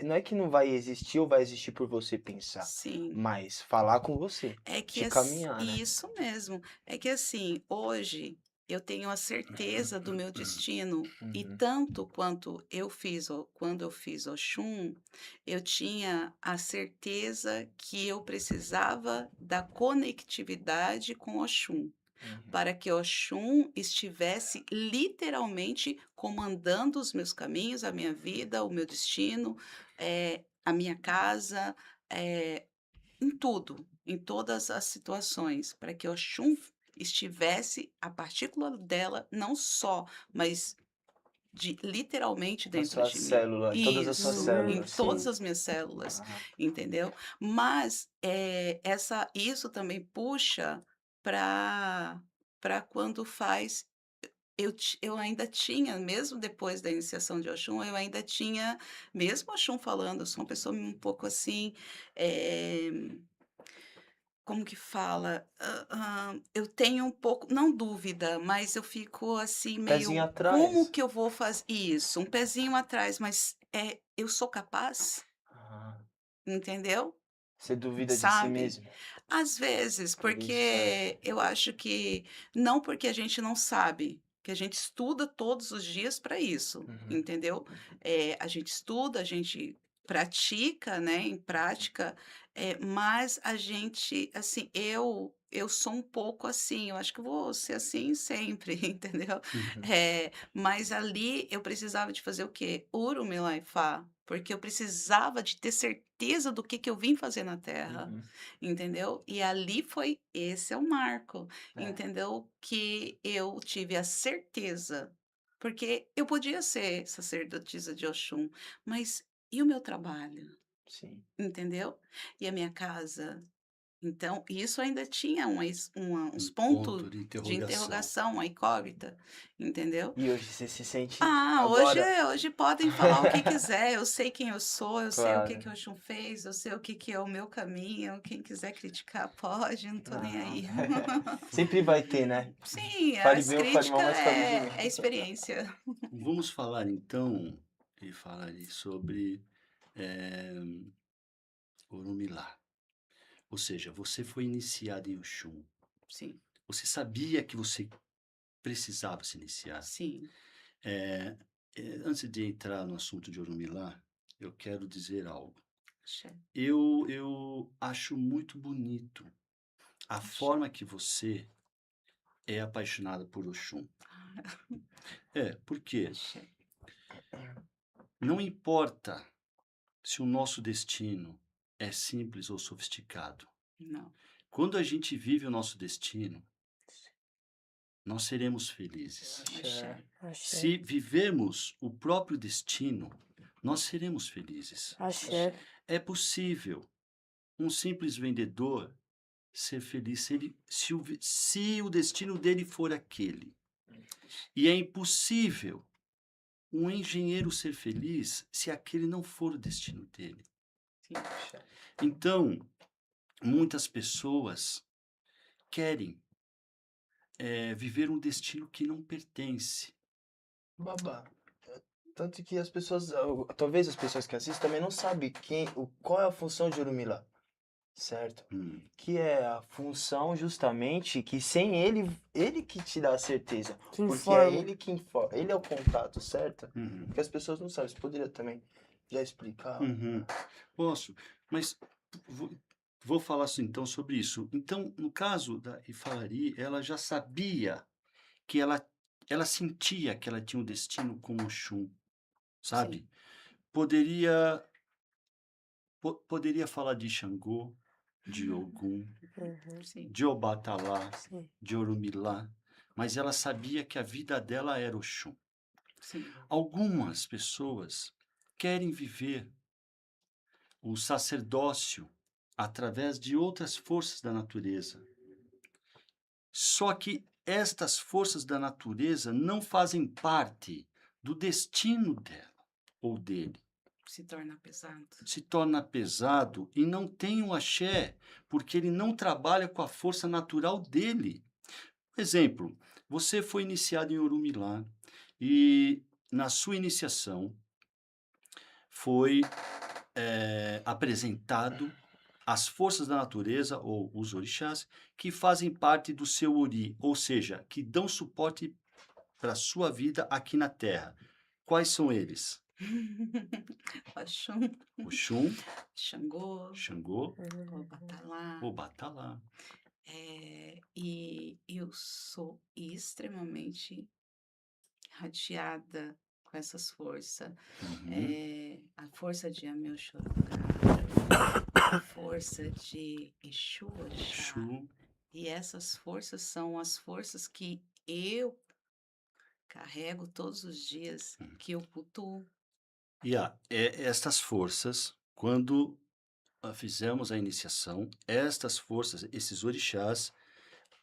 não é que não vai existir ou vai existir por você pensar, Sim. mas falar com você, É que te caminhar, né? isso mesmo. É que assim, hoje eu tenho a certeza do meu destino e Uhum, tanto quanto quando eu fiz Oxum, eu tinha a certeza que eu precisava da conectividade com Oxum, uhum, para que Oxum estivesse literalmente comandando os meus caminhos, a minha vida, o meu destino, a minha casa, em tudo, em todas as situações, para que Oxum estivesse a partícula dela não só, mas literalmente na dentro sua de mim. célula, em todas as suas Isso, em Uhum. células, todas sim. Sim. as minhas células, Ah, entendeu? Mas isso também puxa para quando faz eu ainda tinha, mesmo depois da iniciação de Oxum, eu ainda tinha, mesmo Oxum falando, eu sou uma pessoa um pouco assim, eh, como que fala? Eu tenho um pouco, não dúvida, mas eu fico assim Pezinho meio, como atrás. que eu vou fazer isso? Um pezinho atrás, mas eu sou capaz, Ah, entendeu? você duvida de si Sabe? mesmo. Às vezes, Por isso, é. porque eu acho que não porque a gente não sabe, que a gente estuda todos os dias para isso, Uhum. entendeu? A gente estuda, a gente pratica, né, em prática, mas a gente, assim, eu sou um pouco assim, eu acho que eu vou ser assim sempre, entendeu? Uhum. Mas ali eu precisava de fazer o quê? Urumilaifá, porque eu precisava de ter certeza do que eu vim fazer na Terra. Uhum. Entendeu? E ali foi esse é o marco, É, entendeu? Que eu tive a certeza, porque eu podia ser sacerdotisa de Oxum, mas e o meu trabalho, sim. entendeu? E a minha casa? Então, isso ainda tinha uns Um ponto pontos de de interrogação. interrogação, uma incógnita, entendeu? E hoje você se sente Ah, agora? hoje podem falar o que quiser, eu sei quem eu sou, eu sei o que Claro. o Oxum fez, eu sei o que é o meu caminho, quem quiser criticar pode, não tô nem Aham. aí. Sempre vai ter, né? Sim, Fale as bem ou fale mal, críticas mas fale de mim. é experiência. Vamos falar então, e falar aí sobre eh, Orumilá. Ou seja, você foi iniciado em Oxum. Sim, Você sabia que você precisava se iniciar. sim. Eh, Antes de entrar no assunto de Orumilá, eu quero dizer algo. Axé, Eu acho muito bonito a axé. forma que você é apaixonada por Oxum. Por quê? Axé. Não importa se o nosso destino é simples ou sofisticado. Não. Quando a gente vive o nosso destino, nós seremos felizes. Axé. Axé. Axé. Se vivemos o próprio destino, nós seremos felizes. Axé. É possível um simples vendedor ser feliz se o destino dele for aquele. E é impossível um engenheiro ser feliz se aquele não for o destino dele. Sim. Axé. Então, muitas pessoas querem viver um destino que não pertence. Babá. Tanto que as pessoas, talvez as pessoas que assistem também não sabem qual é a função de Urumila, certo? Hum, Que é a função justamente que sem ele que te dá a certeza, Que porque é informa. ele que informa, ele é o contato, certo? uhum, Porque as pessoas não sabem, você poderia também já explicar? uhum. Posso, mas vou, vou falar assim, então sobre isso. Então, no caso da Ifalari, ela já sabia que ela sentia que ela tinha um destino com Oxum, Sim. sabe? Poderia poderia falar de Xangô, de Ogum, Uhum. Sim. de Obatalá, Sim. de Orumilá, mas ela sabia que a vida dela era Oxum. Sim. Algumas pessoas querem viver o sacerdócio através de outras forças da natureza. Só que estas forças da natureza não fazem parte do destino dela ou dele. Se torna pesado. Se torna pesado e não tem o axé, porque ele não trabalha com a força natural dele. Exemplo, você foi iniciado em Orumilá e na sua iniciação foi apresentado as forças da natureza ou os orixás que fazem parte do seu ori, ou seja, que dão suporte para a sua vida aqui na Terra. Quais são eles? Oxum, Oxum, Xangô, Xangô, Obatalá. Obatalá. E eu sou extremamente radiada com essas forças. Uhum. A força de Ameu Xorongá, a força de Exu Orixá. Exu. E essas forças são as forças que eu carrego todos os dias, que eu cultuo. E estas forças, quando fizemos a iniciação, estas forças, esses orixás,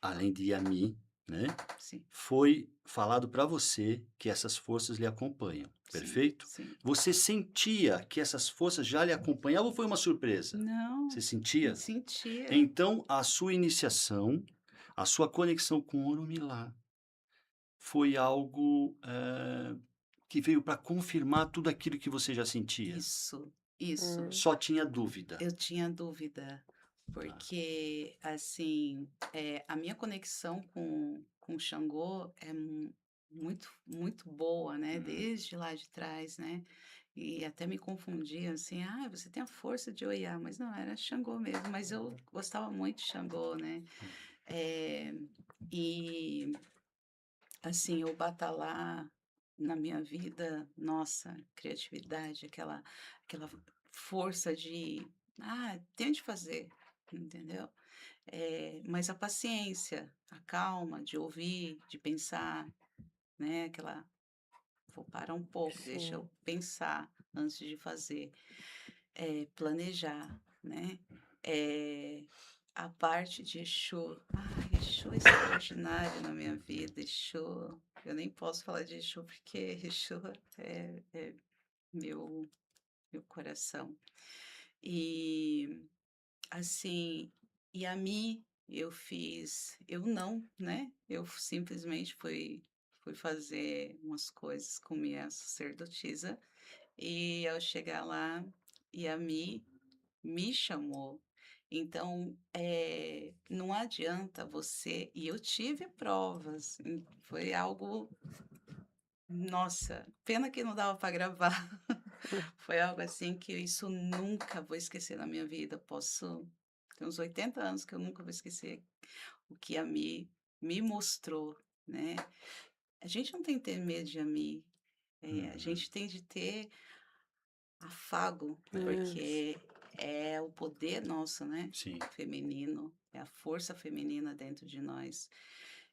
além de Yami, né? Sim, Foi falado para você que essas forças lhe acompanham, sim, perfeito? sim. Você sentia que essas forças já lhe acompanhavam ou foi uma surpresa? Não, Você sentia? sentia. Então, a sua iniciação, a sua conexão com Orumilá foi algo que veio para confirmar tudo aquilo que você já sentia. Isso, isso. Só tinha dúvida. Eu tinha dúvida, Tá. porque, assim, a minha conexão com o Xangô é muito, muito boa, né? Desde lá de trás, né? E até me confundiam assim, ah, você tem a força de Oiá, mas não, era Xangô mesmo, mas eu gostava muito de Xangô, né? Eh, e, assim, o Batalá na minha vida, nossa, criatividade, aquela força de, ah, tente fazer, entendeu? Mas a paciência, a calma de ouvir, de pensar, né? Vou parar um pouco, deixa Sim. eu pensar antes de fazer, planejar, né? Eh, a parte de Exu, ai, Exu é extraordinário na minha vida, Exu, eu nem posso falar de Exu porque Exu é meu meu coração. E, assim, e a mim, eu não, né, eu simplesmente fui fazer umas coisas com minha sacerdotisa, e ao chegar lá, Yami me chamou. Então, não adianta você, e eu tive provas, foi algo, nossa, pena que não dava para gravar. Foi algo assim que isso nunca vou esquecer na minha vida. Posso ter uns 80 anos que eu nunca vou esquecer o que a me mostrou, né. A gente não tem que ter medo de Ami, a Uhum. gente tem de ter afago, Isso. porque é o poder nosso, né, Sim. feminino, é a força feminina dentro de nós.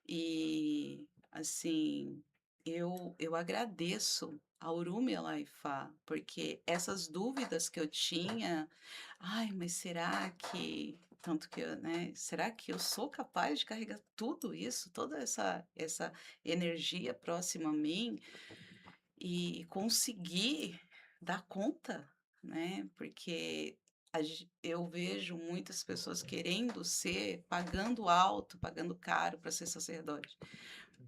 E, assim, eu agradeço a Urumi e a Laifá, porque essas dúvidas que eu tinha, ai, mas será que, tanto que eu, né, será que eu sou capaz de carregar tudo isso, toda essa energia próxima a mim e conseguir dar conta, né? Porque eu vejo muitas pessoas querendo ser, pagando alto, pagando caro para ser sacerdote,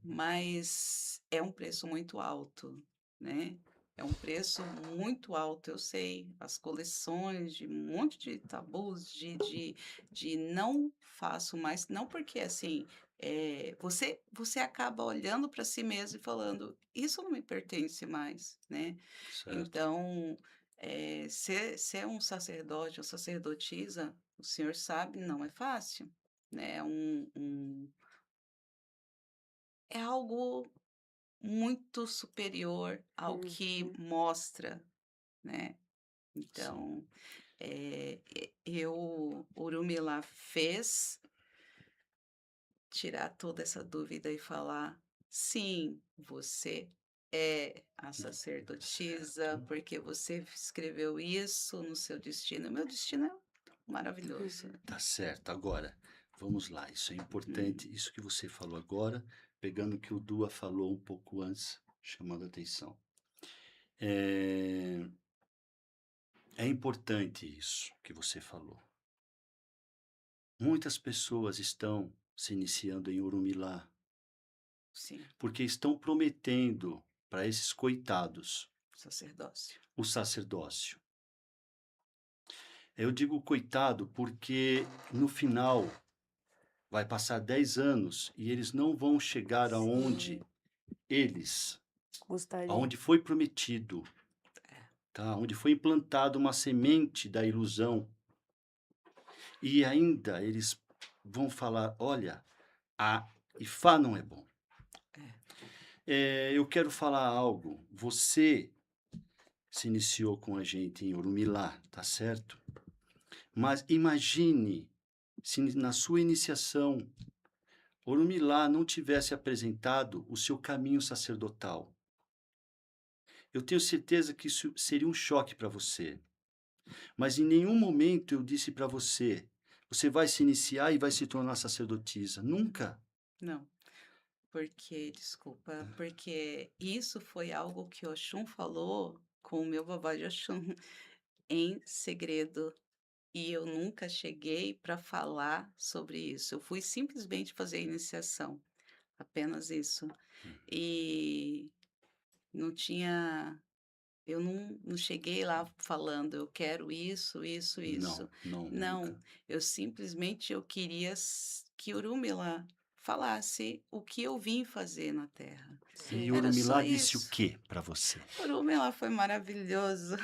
mas é um preço muito alto, né? É um preço muito alto, eu sei. As coleções de um monte de tabus, de não faço mais, não porque assim, você acaba olhando para si mesmo e falando, isso não me pertence mais, né? Certo. Então, ser um sacerdote ou sacerdotisa, o senhor sabe, não é fácil, né? É algo muito superior ao que Uhum. mostra, né. Sim. Então, o Urumila fez tirar toda essa dúvida e falar: "Sim, você é a sacerdotisa, Certo. porque você escreveu isso no seu destino". Meu destino é maravilhoso. Uhum. Tá certo. Agora, vamos lá. Isso é Hum, importante. Isso que você falou agora, pegando o que o Dua falou um pouco antes, chamando a atenção. É, é importante isso que você falou. Muitas pessoas estão se iniciando em Urumilá sim, porque estão prometendo para esses coitados sacerdócio. o sacerdócio. Eu digo coitado porque no final vai passar 10 anos e eles não vão chegar Sim. aonde eles, Gostaria. aonde foi prometido, tá? Onde foi implantada uma semente da ilusão. E ainda eles vão falar, olha, a Ifá não é bom. Eu quero falar algo. Você se iniciou com a gente em Orumilá, tá certo? Mas imagine se na sua iniciação Orumilá não tivesse apresentado o seu caminho sacerdotal. Eu tenho certeza que isso seria um choque para você. Mas em nenhum momento eu disse para você, você vai se iniciar e vai se tornar sacerdotisa. Nunca. Não. Desculpa, porque isso foi algo que Oxum falou com o meu babá de Oxum em segredo. E eu nunca cheguei para falar sobre isso. Eu fui simplesmente fazer a iniciação, apenas isso. E não tinha, eu não cheguei lá falando, eu quero isso, isso, isso. Não, Não, nunca. eu simplesmente eu queria que Orumila falasse o que eu vim fazer na Terra. E Sim. Era só Orumilá disse o isso. quê para você? Orumila foi maravilhoso.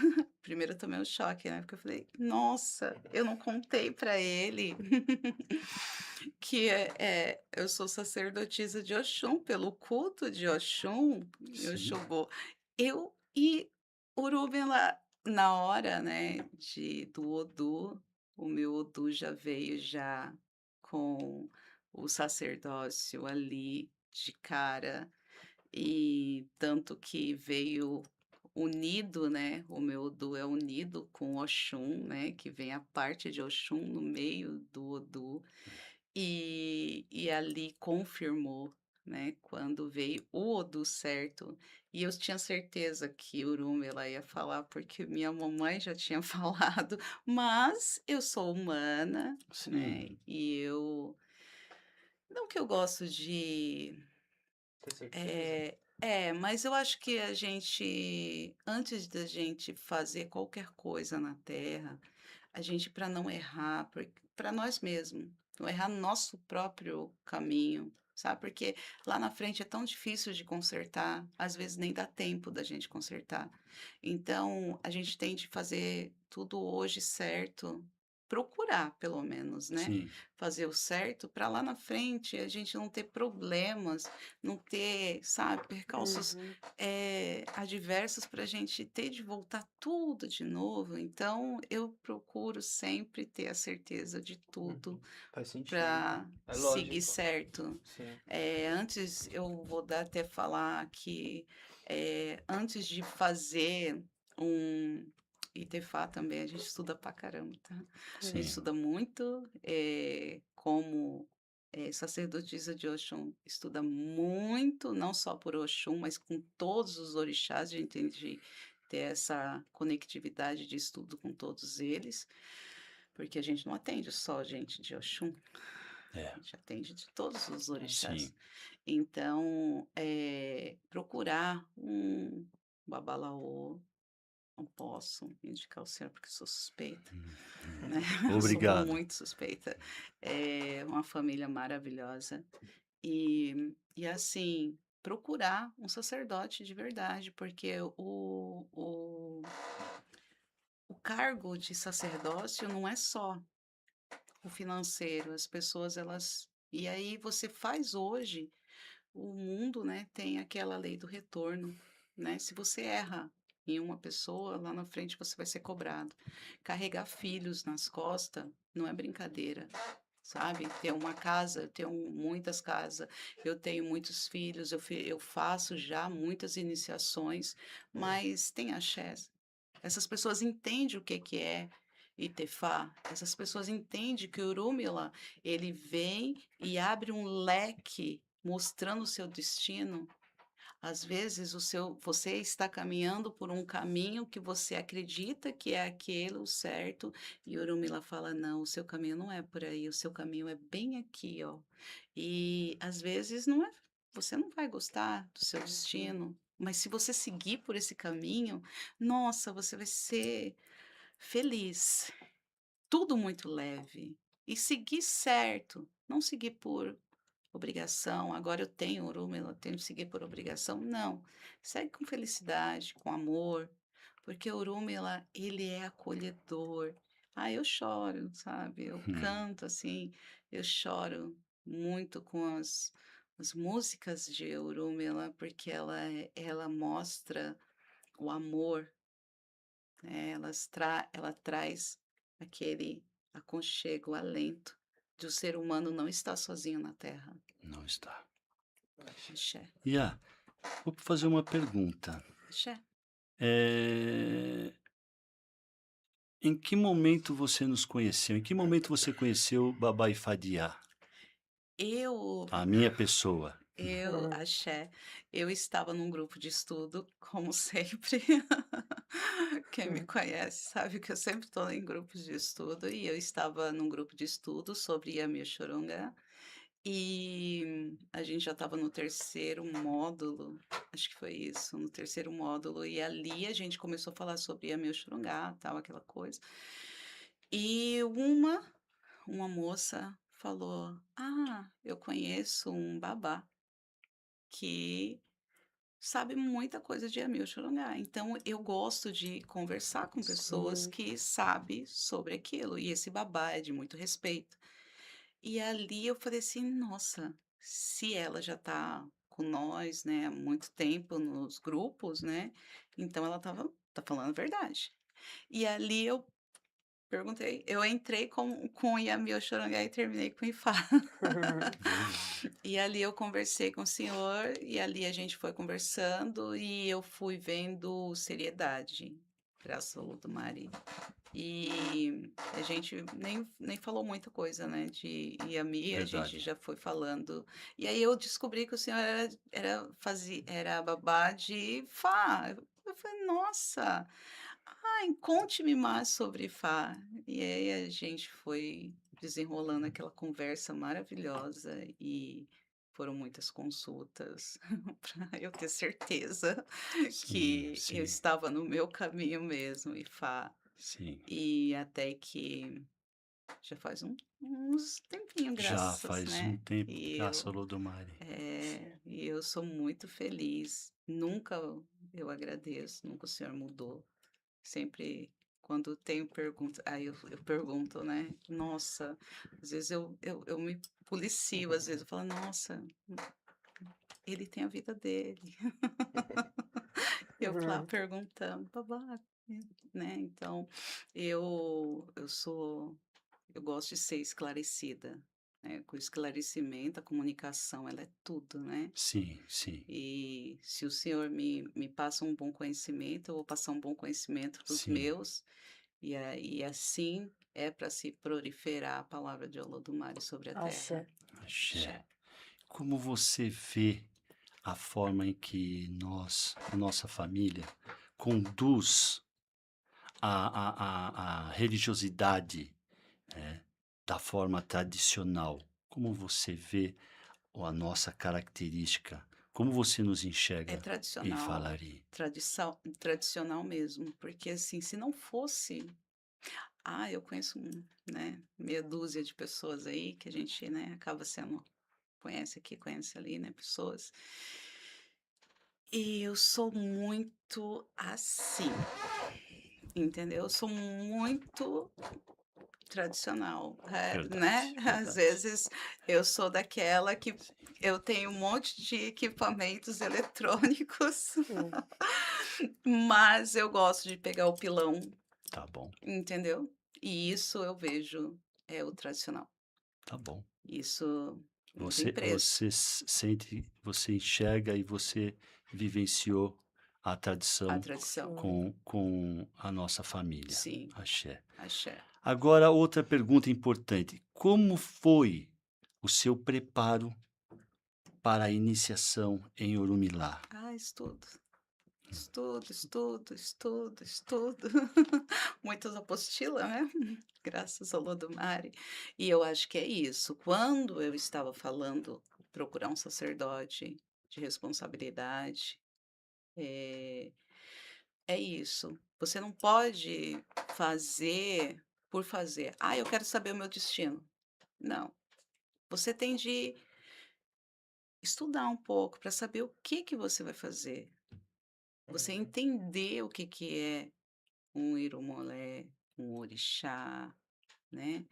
Primeiro eu tomei um choque, né? Porque eu falei, nossa, eu não contei para ele que eu sou sacerdotisa de Oxum, pelo culto de Oxum, em Sim, Oxogbo. E Orumila, na hora, né, do Odu, o meu Odu já veio já com o sacerdócio ali de cara, e tanto que veio unido, né, o meu Odu é unido com Oxum, né, que vem a parte de Oxum no meio do Odu, e ali confirmou, né, quando veio o Odu certo, e eu tinha certeza que Orumila ia falar, porque minha mamãe já tinha falado, mas eu sou humana, né, sim, e eu não que eu gosto de Ter certeza? mas eu acho que a gente, antes da gente fazer qualquer coisa na Terra, a gente, para não errar, para nós mesmos, não errar no nosso próprio caminho, sabe? Porque lá na frente é tão difícil de consertar, às vezes nem dá tempo da gente consertar. Então, a gente tem de fazer tudo hoje certo, procurar, pelo menos, né? sim, Fazer o certo para lá na frente a gente não ter problemas, não ter, sabe, percalços Uhum. adversos para a gente ter de voltar tudo de novo. Então, eu procuro sempre ter a certeza de tudo Uhum. Faz sentido. para É seguir lógico. certo. Sim. Antes, eu vou dar até falar que antes de fazer um ITEFA também, a gente estuda pra caramba, tá? A gente sim, estuda muito, como sacerdotisa de Oxum, estuda muito, não só por Oxum, mas com todos os orixás, a gente tem de ter essa conectividade de estudo com todos eles, porque a gente não atende só gente de Oxum, a é, gente atende de todos os orixás. sim. Então, procurar um babalaô, não posso indicar o senhor porque sou suspeita, né? Eu sou Obrigado. muito suspeita. É uma família maravilhosa. E assim, procurar um sacerdote de verdade, porque o cargo de sacerdócio não é só o financeiro, as pessoas elas. E aí você faz hoje, o mundo, né, tem aquela lei do retorno, né? Se você erra em uma pessoa, lá na frente você vai ser cobrado. Carregar filhos nas costas não é brincadeira. Sabe, ter uma casa, eu tenho muitas casas, eu tenho muitos filhos, eu faço já muitas iniciações, mas tem axés. Essas pessoas entendem o que é Itefá, essas pessoas entendem que o Urumila, ele vem e abre um leque mostrando o seu destino. Às vezes você está caminhando por um caminho que você acredita que é aquele o certo, e Orumila fala: "Não, o seu caminho não é por aí, o seu caminho é bem aqui, ó". E às vezes não é, você não vai gostar do seu Uhum. destino, mas se você seguir por esse caminho, nossa, você vai ser feliz. Tudo muito leve. E seguir certo, não seguir por obrigação, agora eu tenho Orumila, eu tenho que seguir por obrigação. Não, segue com felicidade, com amor, porque Orumila, ele é acolhedor. Ah, eu choro, sabe? Eu Hum, canto assim, eu choro muito com as músicas de Orumila, porque ela mostra o amor, né? Ela traz aquele aconchego, alento de o ser humano não estar sozinho na Terra. não está. Axé, Iá, vou fazer uma pergunta. axé. Eh, Em que momento você nos conheceu? Em que momento você conheceu Babá Ifadiá, Eu a minha pessoa? Axé, eu estava num grupo de estudo, como sempre. Quem me conhece sabe que eu sempre estou em grupos de estudo, e eu estava num grupo de estudo sobre Yami Oxorongá, e a gente já estava no terceiro módulo, acho que foi isso, no terceiro módulo, e ali a gente começou a falar sobre Yami Oxorongá, tal, aquela coisa. E uma moça falou: "Ah, eu conheço um babá que sabe muita coisa de Amil Xorongá". Então eu gosto de conversar com pessoas Sim. que sabem sobre aquilo, e esse babá é de muito respeito. E ali eu falei assim: "Nossa, se ela já está com nós, né, há muito tempo nos grupos, né, então ela tá falando a verdade". E ali eu perguntei, eu entrei com Yami Oxorongá e terminei com Ifá. E ali eu conversei com o senhor, e ali a gente foi conversando, e eu fui vendo seriedade, graças ao Ludumare. E a gente nem falou muita coisa, né, de Yami, a gente Verdade. já foi falando. E aí eu descobri que o senhor era babá de Fá. Eu falei: "Nossa, ai, conte-me mais sobre Fá". E aí a gente foi desenrolando aquela conversa maravilhosa, e foram muitas consultas para eu ter certeza Sim, que eu sim, estava no meu caminho mesmo, Ifá. sim. E até que já faz uns tempinho, Já graças, faz um né? tempo, E graças ao eu, Lodomare. e eu sou muito feliz. Nunca eu agradeço, nunca o senhor mudou. Sempre quando tenho pergunta, aí eu pergunto, né? Nossa, às vezes eu me policio, às vezes eu falo: "Nossa, ele tem a vida dele". Eu lá perguntando: "Babá", né? Então eu gosto de ser esclarecida, né? Com esclarecimento, a comunicação, ela é tudo, né? Sim, sim, E se o senhor me passa um bom conhecimento, eu vou passar um bom conhecimento para os sim. meus, e assim é para se proliferar a palavra de Olodumare sobre a terra. Axé. Axé. Axé. Como você vê a forma em que a nossa família, conduz a religiosidade, né, da forma tradicional? Como você vê a nossa característica? Como você nos É enxerga em tradicional, Falari? tradicional mesmo, porque assim, se não fosse, eu conheço né, meia dúzia de pessoas aí que a gente, né, acaba sendo, conhece aqui, conhece ali, né, pessoas. E eu sou muito assim, entendeu? Eu sou muito tradicional, né? Verdade, Às verdade. vezes eu sou daquela que eu tenho um monte de equipamentos eletrônicos, Sim. mas eu gosto de pegar o pilão, Tá bom, entendeu? E isso eu vejo é o tradicional. tá bom. Isso não tem preço. Você sente, você enxerga e você vivenciou a A tradição tradição, Sim. com a nossa família. sim, Axé. axé. Agora, outra pergunta importante: como foi o seu preparo para a iniciação em Orumilá? Estudo. Estudo, estudo, estudo, estudo. Muitas apostilas, né? Graças ao Lodomare. E eu acho que é isso. Quando eu estava falando procurar um sacerdote de responsabilidade, é, é isso. Você não pode fazer por fazer. Eu quero saber o meu destino. Não. Você tem de estudar um pouco para saber o que que você vai fazer. Você entender o que que é um irumolé, um orixá, né.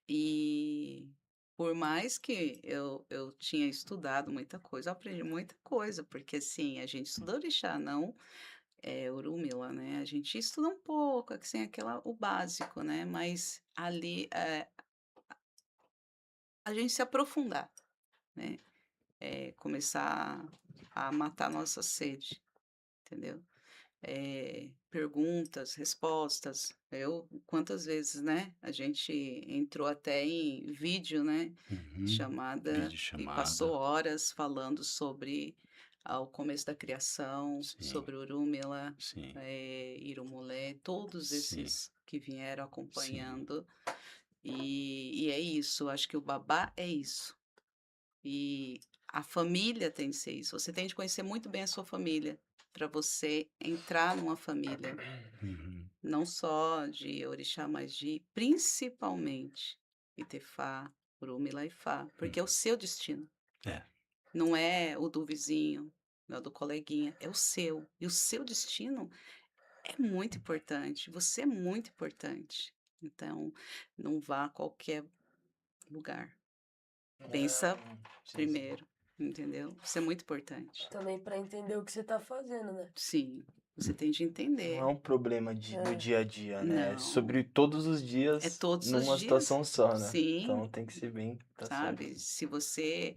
E por mais que eu tinha estudado muita coisa, eu aprendi muita coisa, porque, assim, a gente estuda orixá, não, Orumila, né, a gente estuda um pouco, assim, o básico, né, mas ali, a gente se aprofundar, né, começar a matar a nossa sede, entendeu. perguntas, respostas. Quantas vezes, né, a gente entrou até em vídeo, né, chamada, e Videochamada. passou horas falando sobre o começo da criação, Sim, sobre Urúmila, sim, Irumulé, todos sim, esses que vieram sim. acompanhando. E é isso, acho que o babá é isso. E a família tem que ser isso. Você tem de conhecer muito bem a sua família para você entrar numa família, Uhum. não só de orixá, mas principalmente Itefá, Orumilá e Ifá, porque é o seu destino. É. Não é o do vizinho, não é do coleguinha, é o seu. E o seu destino é muito importante. Você é muito importante. Então, não vá a qualquer lugar. Pensa Sim, sim. primeiro, entendeu? Isso é muito importante. Também para entender o que você tá fazendo, né? Sim, você tem de Não entender. é um problema do É. dia a dia, né? É Não, sobre todos os é dias todos os numa dias. situação só, né? Sim, Então tem que ser bem, tá certo. sabe? Se você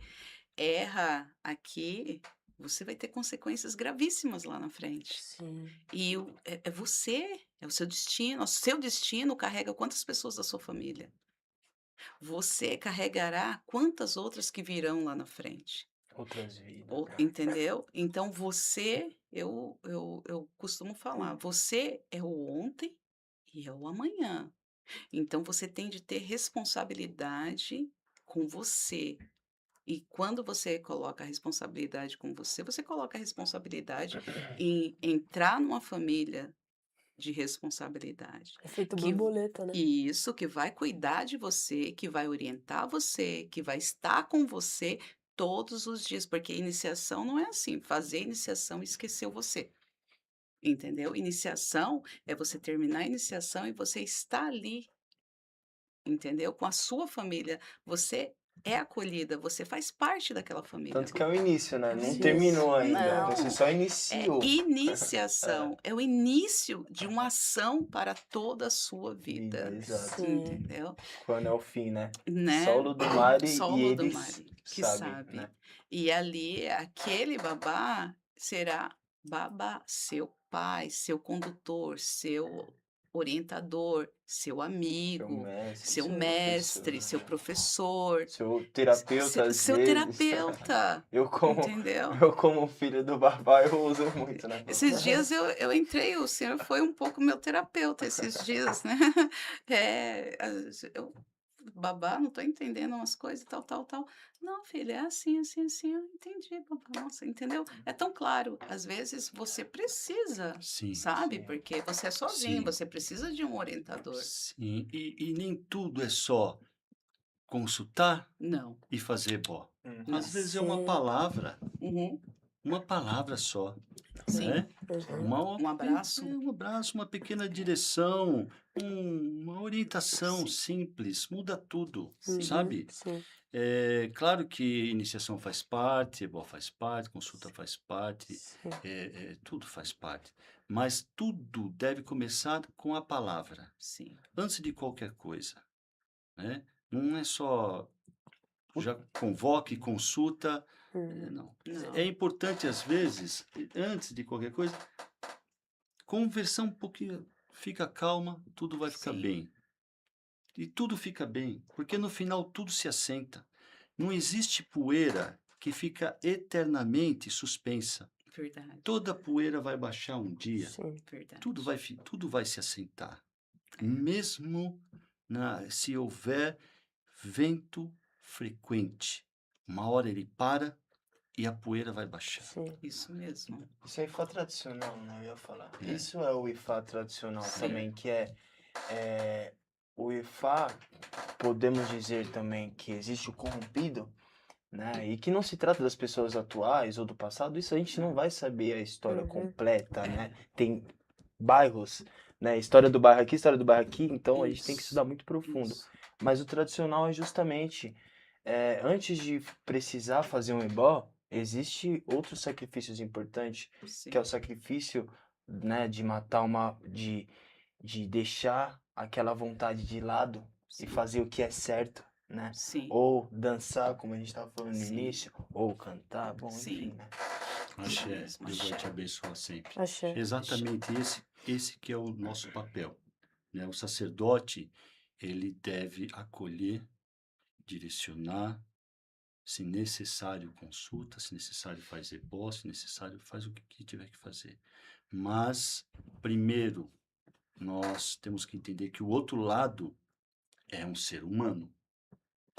erra aqui, você vai ter consequências gravíssimas lá na frente. Sim. E é você, é o seu destino. O seu destino carrega quantas pessoas da sua família? Você carregará quantas outras que virão lá na frente? Outras vidas. Entendeu? Então eu costumo falar, você é o ontem e é o amanhã. Então você tem de ter responsabilidade com você. E quando você coloca a responsabilidade com você, você coloca a responsabilidade em entrar numa família de responsabilidade. Efeito Que borboleta, né? isso, que vai cuidar de você, que vai orientar você, que vai estar com você todos os dias, porque iniciação não é assim, fazer iniciação e esqueceu você. Entendeu? Iniciação é você terminar a iniciação e você estar ali, entendeu? Com a sua família. Você é acolhida, você faz parte daquela família Tanto que é agora. o início, né? É o Não Sim. terminou ainda. Não, Você só é iniciou. iniciação, é o início de uma ação para toda a sua Vida, vida, exato. Sim. entendeu? Quando é o fim, né? Né? Solo do Mari e Solo do eles Mari, que sabem, sabe. né? E ali, aquele babá será babá, seu pai, seu condutor, seu orientador, seu Seu amigo, mestre, seu seu mestre, seu professor, professor, seu terapeuta às seu vezes. terapeuta, Eu entendeu? como filho do babá, eu uso muito, né? Esses dias eu entrei, o senhor foi um pouco meu terapeuta esses dias, né? Eu, babá, não tô entendendo umas coisas, tal, tal, tal. Não, filha, é assim, assim, assim. Eu entendi, babá. Nossa, entendeu? É tão claro. Às vezes você precisa, Sim, sabe? Sim. Porque você é sozinho, sim, você precisa de um orientador. sim. E nem tudo é só consultar Não, e fazer bó. não. Às vezes é uma Uhum, palavra só, sim. né? Uhum. Um abraço. Um abraço, uma pequena direção, uma orientação Sim, simples, muda tudo, Uhum. sabe? Sim. É claro que iniciação faz parte, ebó faz parte, consulta faz parte, Sim. tudo faz parte. Mas tudo deve começar com a palavra, sim. antes de qualquer coisa, né? Não é só já convoca e consulta, Uhum. não. Não. É importante, às vezes, antes de qualquer coisa, conversar um pouquinho, fica calma, tudo vai ficar Sim. bem. E tudo fica bem, porque no final tudo se assenta. Não existe poeira que fica eternamente suspensa. Verdade, Toda poeira vai baixar um dia, Sim. verdade. tudo vai se assentar. É. Mesmo se houver vento frequente, uma hora ele para e a poeira vai baixar. Sim. Isso mesmo. Isso é Ifá tradicional, né? Eu ia falar. É. Isso é o Ifá tradicional Sim. também, que é o Ifá, podemos dizer também que existe o corrompido, né? E que não se trata das pessoas atuais ou do passado, isso a gente não vai saber a história Uhum. completa, né? Tem bairros, né? História do bairro aqui, então a gente tem que Isso, estudar muito profundo. isso. Mas o tradicional é justamente, antes de precisar fazer um ebó, existe outros sacrifícios importantes, Sim. que é o sacrifício, né, de matar de deixar aquela vontade de lado e Sim. fazer o que é certo, né? Sim. Ou dançar, como a gente estava falando no Sim. início, ou cantar, bom, Sim. enfim, né? Axé, mesmo, Deus vai te axé. abençoar sempre. Axé. Exatamente esse que é o nosso papel, né? O sacerdote, ele deve acolher, direcionar, se necessário consulta, se necessário faz repós, se necessário faz o que tiver que fazer. Mas, primeiro, nós temos que entender que o outro lado é um ser humano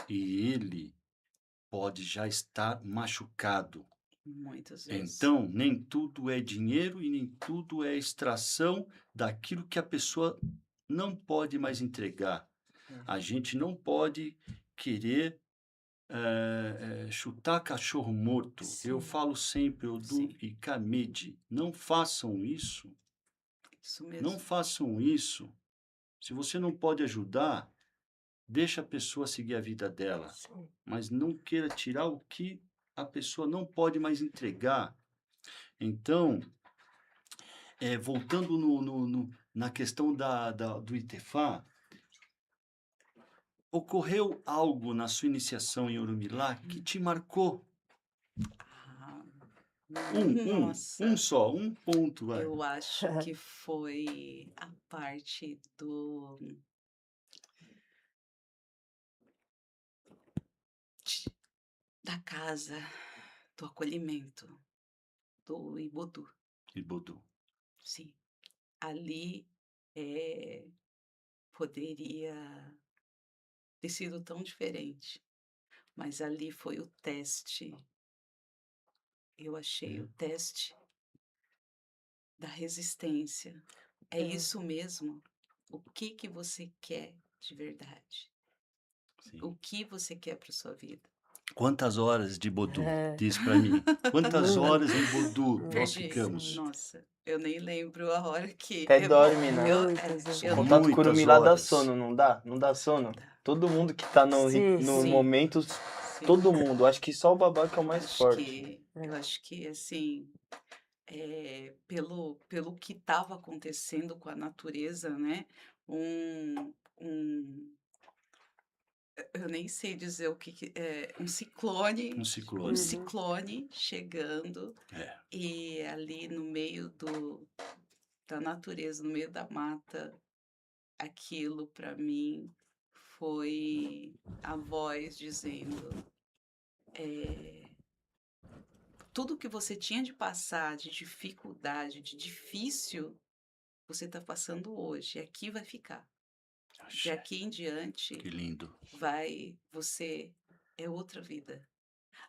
e ele pode já estar machucado. Muitas vezes. Então, nem tudo é dinheiro e nem tudo é extração daquilo que a pessoa não pode mais entregar. A gente não pode querer chutar cachorro morto. Eu Sim, falo sempre, Odu sim, e Camide, não façam isso. isso Não mesmo. façam isso. Se você não pode ajudar, deixa a pessoa seguir a vida dela. Sim. Mas não queira tirar o que a pessoa não pode mais entregar. Então, voltando na questão do Itefá, ocorreu algo na sua iniciação em Orumilá que te marcou? Ah, Um nossa, só, um ponto, vai. eu acho que foi a parte da casa, do acolhimento, do Ibodu, Ibodu. sim. Ali poderia ter sido tão diferente, mas ali foi o teste. Eu achei o teste da resistência. É isso mesmo? O que que você quer de verdade? Sim. O que você quer para sua vida? Quantas horas de Ibodu? É. Diz pra mim. Quantas horas em Ibodu nós Perdi. ficamos? Nossa, eu nem lembro a hora que. Até Bom, dorme, né? Muitas O eu contato com o Muitas Urumilá dá horas. sono, não dá? Não dá sono? Tá. Todo mundo que tá no Sim. momento, Sim. todo mundo. Acho que só o babaca é o mais Acho forte. eu acho que assim, pelo que estava acontecendo com a natureza, né? Um, um, eu nem sei dizer o que é, Um um ciclone. ciclone chegando É. e ali no meio da natureza, no meio da mata, aquilo para mim foi a voz dizendo tudo que você tinha de passar, de dificuldade, de difícil, você está passando hoje. E aqui vai ficar. De Axé. aqui em diante, Que lindo. você é outra vida.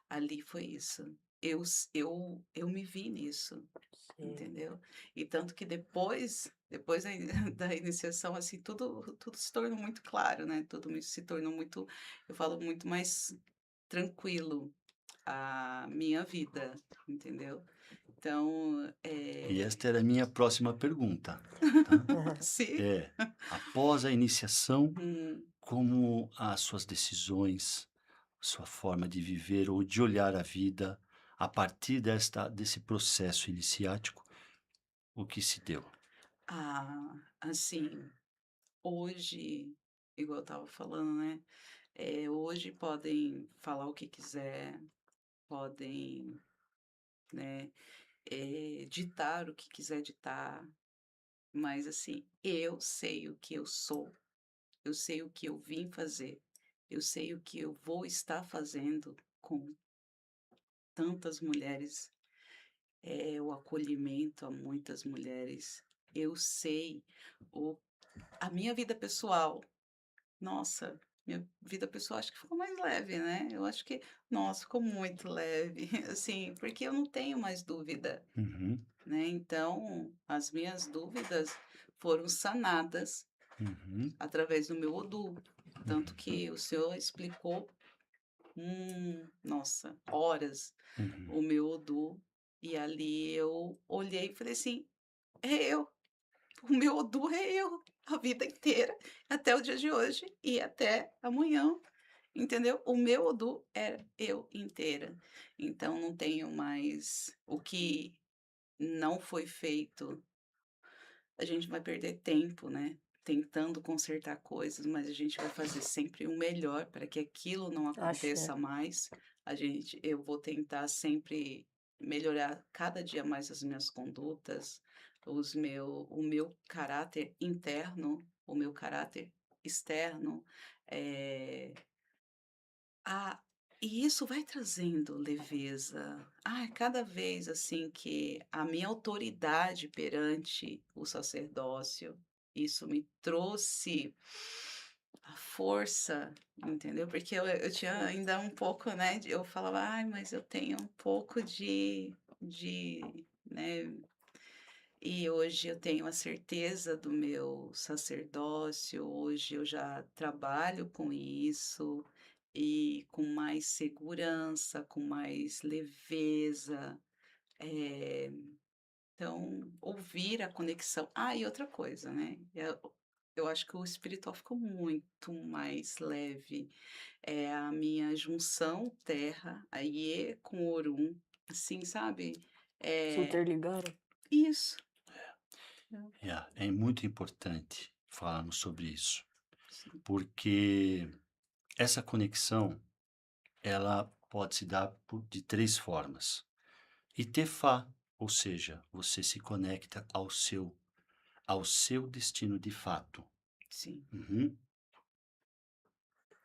Ali foi isso. Eu me vi nisso, Sim. entendeu? E tanto que depois da iniciação, assim, tudo se tornou muito claro, né? Se tornou muito, eu falo, muito mais tranquilo a minha vida, entendeu? Então, E esta era a minha próxima pergunta. Tá? se Após a iniciação, hum, como as suas decisões, sua forma de viver ou de olhar a vida, a partir desse processo iniciático, o que se deu? assim, hoje, igual eu estava falando, né? Hoje podem falar o que quiser, podem, né, ditar o que quiser ditar, mas assim, eu sei o que eu sou, eu sei o que eu vim fazer, eu sei o que eu vou estar fazendo com tantas mulheres, o acolhimento a muitas mulheres. Eu sei o, a minha vida pessoal. Nossa, minha vida pessoal acho que ficou mais leve, né? Eu acho que, nossa, ficou muito leve, assim, porque eu não tenho mais dúvida, Uhum, né? Então, as minhas dúvidas foram sanadas uhum, através do meu Odu. Tanto que o senhor explicou, nossa, horas uhum. o meu Odu. E ali eu olhei e falei assim: é eu, o meu Odu é eu, a vida inteira, até o dia de hoje e até amanhã, entendeu? O meu Odu é eu inteira. Então não tenho mais o que não foi feito. A gente vai perder tempo, né? Tentando consertar coisas, mas a gente vai fazer sempre o melhor para que aquilo não Axé. aconteça mais. Eu vou tentar sempre melhorar cada dia mais as minhas condutas, o meu caráter interno, o meu caráter externo, eh, ah, e isso vai trazendo leveza. Ai, cada vez, assim, que a minha autoridade perante o sacerdócio, isso me trouxe a força, entendeu? Porque eu tinha Sim. ainda um pouco, né, eu falava: "Ai, mas eu tenho um pouco né". E hoje eu tenho a certeza do meu sacerdócio, hoje eu já trabalho com isso e com mais segurança, com mais leveza. eh, então, ouvir a conexão. Ah, e outra coisa, né? Eu acho que o espiritual ficou muito mais leve. É a minha junção terra, a Iê com Orum, assim, sabe? Se É interligaram? isso. É muito importante falarmos sobre isso, Sim, porque essa conexão, ela pode se dar de três formas. Itefá, ou seja, você se conecta ao seu destino de fato. sim. Uhum.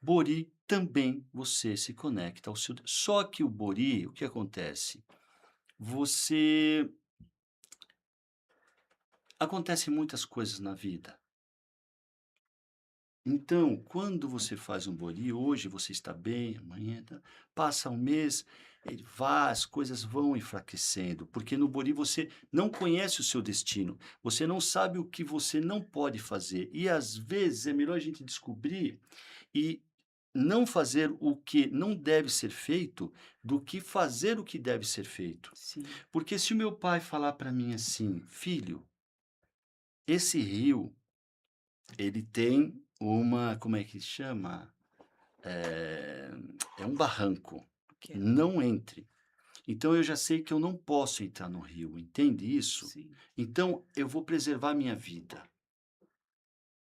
Bori também você se conecta ao seu. Só que o Bori, o que acontece? Você. Acontecem muitas coisas na vida. Então, quando você faz um Bori, hoje você está bem, amanhã passa um mês, as coisas vão enfraquecendo, porque no Bori você não conhece o seu destino, você não sabe o que você não pode fazer. E às vezes é melhor a gente descobrir e não fazer o que não deve ser feito do que fazer o que deve ser feito. Sim, Porque se o meu pai falar para mim assim, filho, esse rio, ele tem uma, como é que chama? É, é um barranco. ok. Não entre. Então eu já sei que eu não posso entrar no rio, entende isso? Sim, Então eu vou preservar minha vida.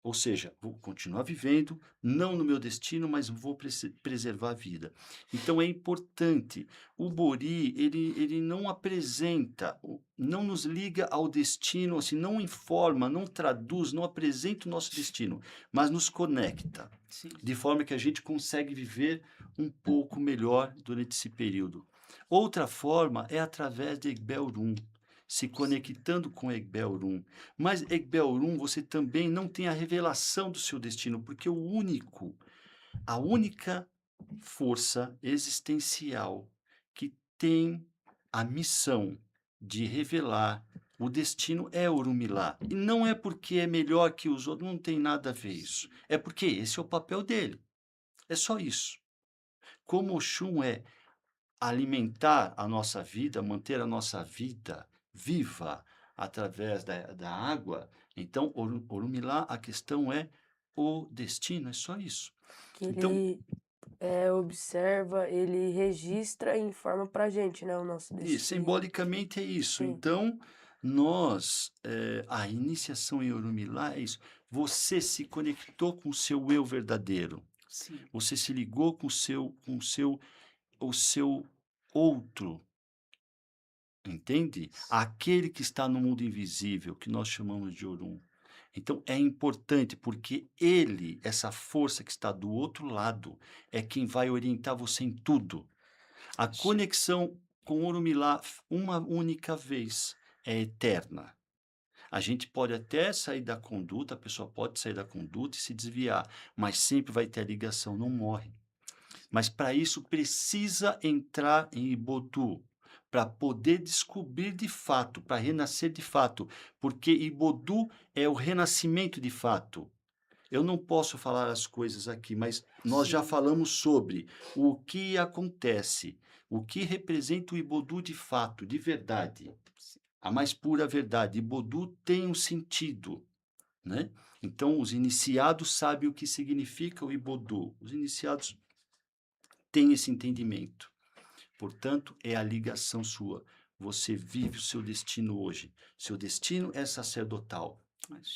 Ou seja, vou continuar vivendo, não no meu destino, mas vou preservar a vida. Então é importante. O Bori, ele não apresenta, não nos liga ao destino, assim, não informa, não traduz, não apresenta o nosso destino, mas nos conecta, sim, de forma que a gente consegue viver um pouco melhor durante esse período. Outra forma é através de Egbel-Rum, se sim, conectando com Egbel-Rum. Mas Egbel-Rum, você também não tem a revelação do seu destino, porque a única força existencial que tem a missão de revelar o destino é Orumilá. E não é porque é melhor que os outros, não tem nada a ver isso. sim, É porque esse é o papel dele. É só isso. Como Oxum é alimentar a nossa vida, manter a nossa vida viva através da água, então, Orumilá, a questão é o destino, é só isso. Que Então, ele observa, ele registra e informa pra gente, né, o nosso e destino. simbolicamente é isso. Sim, Então, a iniciação em Orumilá é isso. Você se conectou com o seu eu verdadeiro. sim, Você se ligou o seu outro, entende? Aquele que está no mundo invisível, que nós chamamos de Orum. Então é importante porque ele, essa força que está do outro lado, é quem vai orientar você em tudo. A sim, conexão com Orumilá, uma única vez, é eterna. A gente pode até sair da conduta, a pessoa pode sair da conduta e se desviar, mas sempre vai ter a ligação, não morre. Mas para isso precisa entrar em Ibodu, para poder descobrir de fato, para renascer de fato, porque Ibodu é o renascimento de fato. Eu não posso falar as coisas aqui, mas nós já sim, falamos sobre o que acontece, o que representa o Ibodu de fato, de verdade, sim, a mais pura verdade. Ibodu tem um sentido, né? Então, os iniciados sabem o que significa o Ibodu. Os iniciados têm esse entendimento. Portanto, é a ligação sua. Você vive o seu destino hoje. Seu destino é sacerdotal.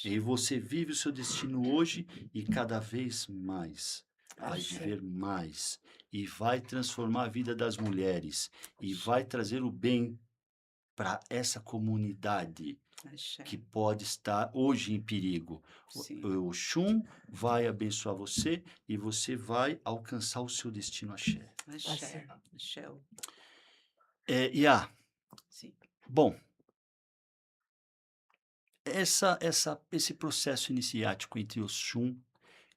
E axé, você vive o seu destino hoje e cada vez mais. vai Axé. viver mais e vai transformar a vida das mulheres e vai trazer o bem para essa comunidade Axé. que pode estar hoje em perigo. Sim. O Oxum vai abençoar você e você vai alcançar o seu destino axé. Axé. Axé. Iá, Sim. bom, esse processo iniciático entre Oxum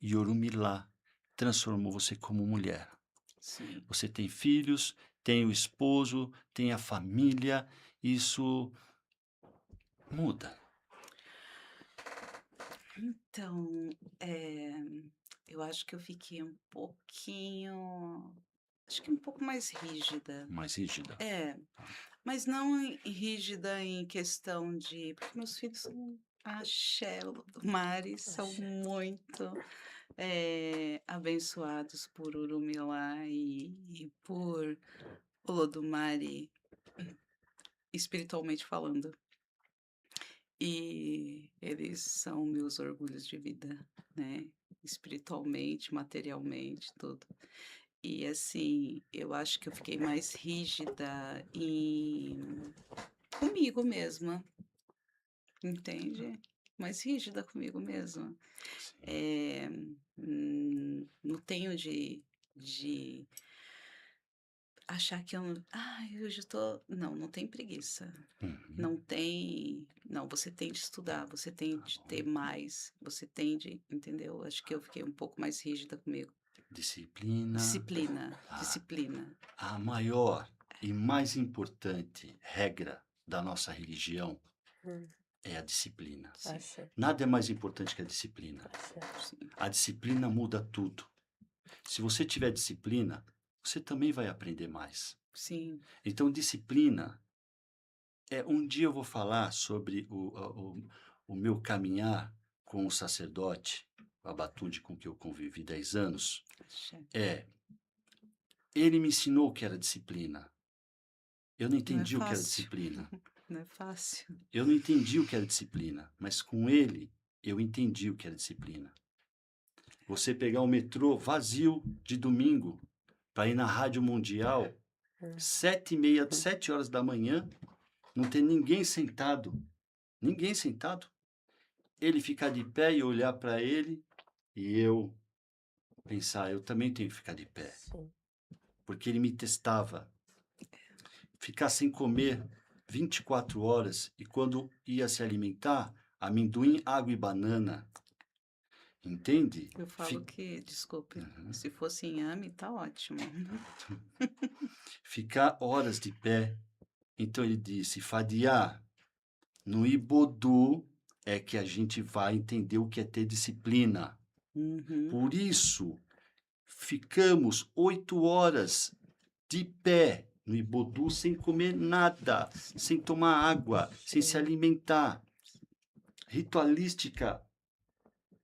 e Orumilá transformou você como mulher. Sim. Você tem filhos, tem o esposo, tem a família, isso muda. Então, eu acho que eu fiquei um pouquinho, acho que um pouco mais rígida. Mais rígida. É, mas não rígida em questão de, porque meus filhos são axé, Mari, são Axé. muito abençoados por Urumilá e por Olodumare, espiritualmente falando. E eles são meus orgulhos de vida, né? Espiritualmente, materialmente, tudo. E assim, eu acho que eu fiquei mais rígida comigo mesma, entende? Mais rígida comigo mesma. Sim. Não tenho de achar que eu não. Ai, hoje eu tô. Não, não tem preguiça. Uhum. Não tem. Não, você tem de estudar, você tem de ter mais, você tem de. Entendeu? Acho que eu fiquei um pouco mais rígida comigo. Disciplina. Disciplina, Ah. disciplina. A maior e mais importante regra da nossa religião Hum. é a disciplina. Sim, Axé. Nada é mais importante que a disciplina. Axé. sim, A disciplina muda tudo. Se você tiver disciplina, você também vai aprender mais. sim. Então, disciplina um dia eu vou falar sobre o meu caminhar com o sacerdote, o Abatunde, com que eu convivi 10 anos. Axé. Ele me ensinou o que era disciplina. Eu não Não é entendi o que era fácil. disciplina. Não é fácil. Eu não entendi o que era disciplina, mas com ele eu entendi o que era disciplina. Você pegar o metrô vazio de domingo para ir na Rádio Mundial, 7h30, 7 horas da manhã, não ter ninguém sentado. Ninguém sentado. Ele ficar de pé e olhar para ele e eu pensar, eu também tenho que ficar de pé. Sim. Porque ele me testava. Ficar sem comer 24 horas e quando ia se alimentar, amendoim, água e banana. Entende? Eu falo que, desculpe, Uhum. se fosse inhame, tá ótimo. Ficar horas de pé. Então ele disse, Fadiá, no Ibodu é que a gente vai entender o que é ter disciplina. Uhum. Por isso, ficamos 8 horas de pé no Ibodu sem comer nada, sem tomar água, sem se alimentar. Ritualística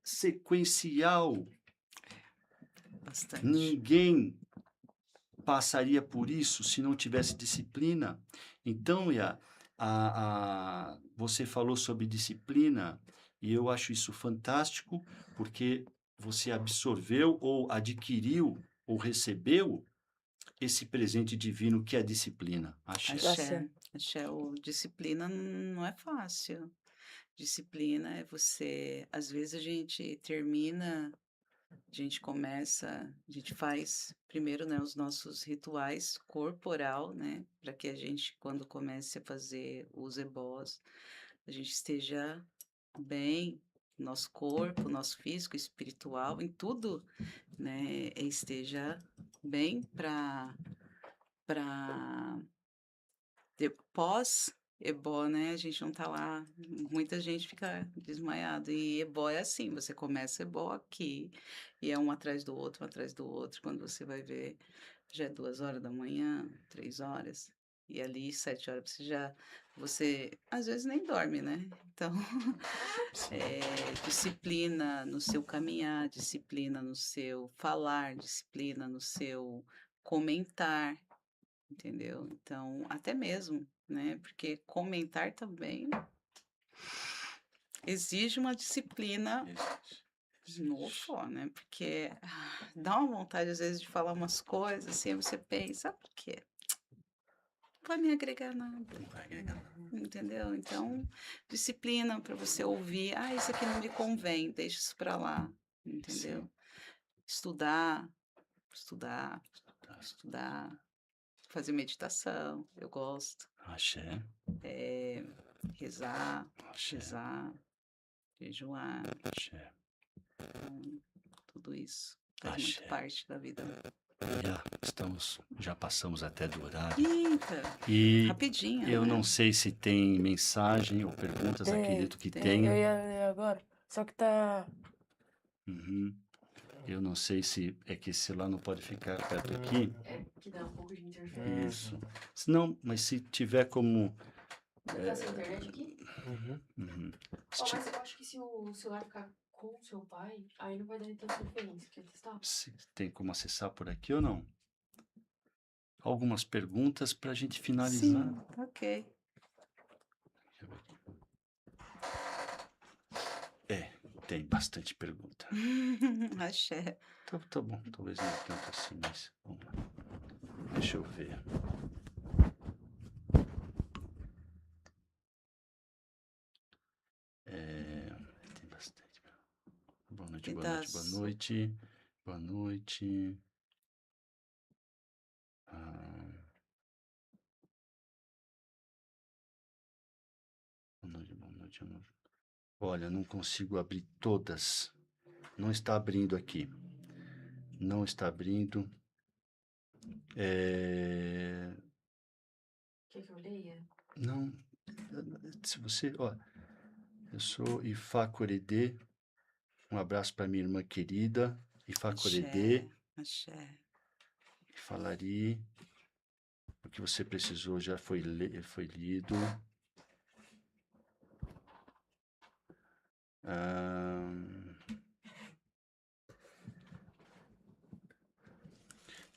sequencial. Bastante. Ninguém passaria por isso se não tivesse disciplina. Então, Iá, você falou sobre disciplina e eu acho isso fantástico porque você absorveu ou adquiriu ou recebeu esse presente divino que é a disciplina. Axé. Axé. Disciplina não é fácil. Disciplina é você. Às vezes a gente termina, a gente começa, a gente faz primeiro, né, os nossos rituais corporal, né, para que a gente, quando comece a fazer os ebós, a gente esteja bem, nosso corpo, nosso físico, espiritual, em tudo, né, esteja bem para pós ebó, né? A gente não tá lá, muita gente fica desmaiado. E ebó é assim, você começa ebó aqui, e é um atrás do outro, um atrás do outro. Quando você vai ver, já é 2 horas da manhã, 3 horas. E ali, 7 horas, você às vezes nem dorme, né? Então, disciplina no seu caminhar, disciplina no seu falar, disciplina no seu comentar, entendeu? Então, até mesmo, né? Porque comentar também exige uma disciplina no ofó, né? Porque dá uma vontade, às vezes, de falar umas coisas, assim, aí você pensa, por quê? Não vai me agregar nada, Não vai agregar nada. entendeu? Então, disciplina para você ouvir, isso aqui não me convém, deixa isso para lá, entendeu? Sim. Estudar, estudar, Tá. estudar, fazer meditação, eu gosto. Axé. Rezar, Axé. rezar, jejuar, Axé. então, tudo isso faz muito Axé. parte da vida. Já passamos até do horário. Eita, E rapidinho, eu né? não sei se tem mensagem ou perguntas, acredito que Eu tenha. ia ler agora, só que tá... Uhum. Eu não sei se é que esse celular não pode ficar perto aqui. Que dá um pouco de interferência. Isso. Se não, mas se tiver como. Tá sem internet aqui? Uhum. Se Ó, ti- mas eu acho que se o celular ficar com o seu pai, aí não vai dar interferência. Quer testar? se tem como acessar por aqui ou não? Algumas perguntas para a gente finalizar. Sim, ok. Tem bastante pergunta. Axé. Tá bom, talvez não tanto assim, mas vamos lá. Deixa eu ver. Tem bastante. Boa noite, boa noite, boa Pedaço. noite. Boa noite. Ah, boa noite, boa noite, boa noite. Olha, não consigo abrir todas. Não está abrindo aqui. Não está abrindo. Quer que eu leia? Não. Se você. Ó, eu sou Ifá Coredê. Um abraço para minha irmã querida, Ifá Coredê. Axé, axé. Falaria. O que você precisou já foi lido.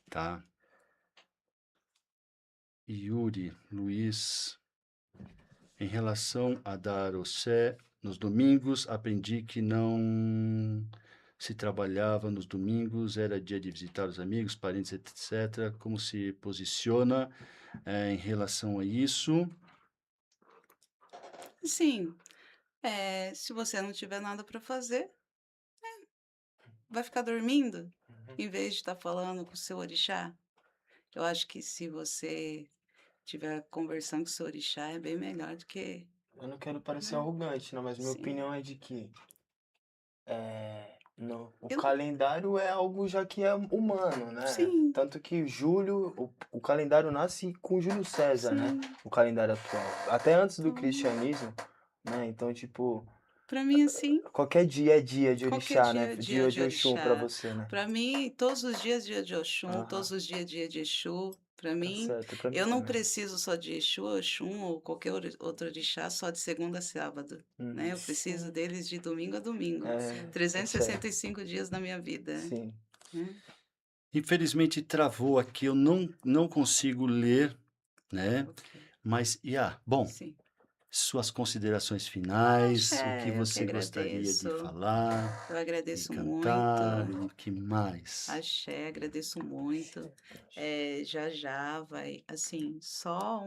Tá. Yuri Luiz. Em relação a dar o sé nos domingos, aprendi que não se trabalhava nos domingos, era dia de visitar os amigos, parentes, etc. Como se posiciona em relação a isso? Sim, se você não tiver nada para fazer, vai ficar dormindo, em vez de estar falando com o seu orixá. Eu acho que se você estiver conversando com o seu orixá, é bem melhor do que... Eu não quero parecer Né? arrogante, não, mas minha Sim. opinião é de que o Eu- calendário é algo já que é humano, né? Sim. Tanto que o calendário nasce com Júlio César, né? Sim. O calendário atual. Até antes do Então, cristianismo, né? Então, tipo, para mim, assim, qualquer dia é dia de qualquer orixá, né? dia é dia Dia de de Oxum pra orixá. você, né? Para mim, todos os dias dia de Oxum, Aham. todos os dias dia de Exu. Para Tá mim, certo, pra mim eu não também. preciso só de Exu, Oxum ou qualquer outro orixá só de segunda a sábado, né? Eu preciso Sim. deles de domingo a domingo. É, 365 dias na minha vida, sim. né? Infelizmente travou aqui, eu não consigo ler, né? Ok. Mas, bom, Sim. suas considerações finais, o que Axé, eu que você gostaria de agradeço. falar, Eu de agradeço cantar, muito. o que mais? Axé, agradeço muito. Já vai, assim, só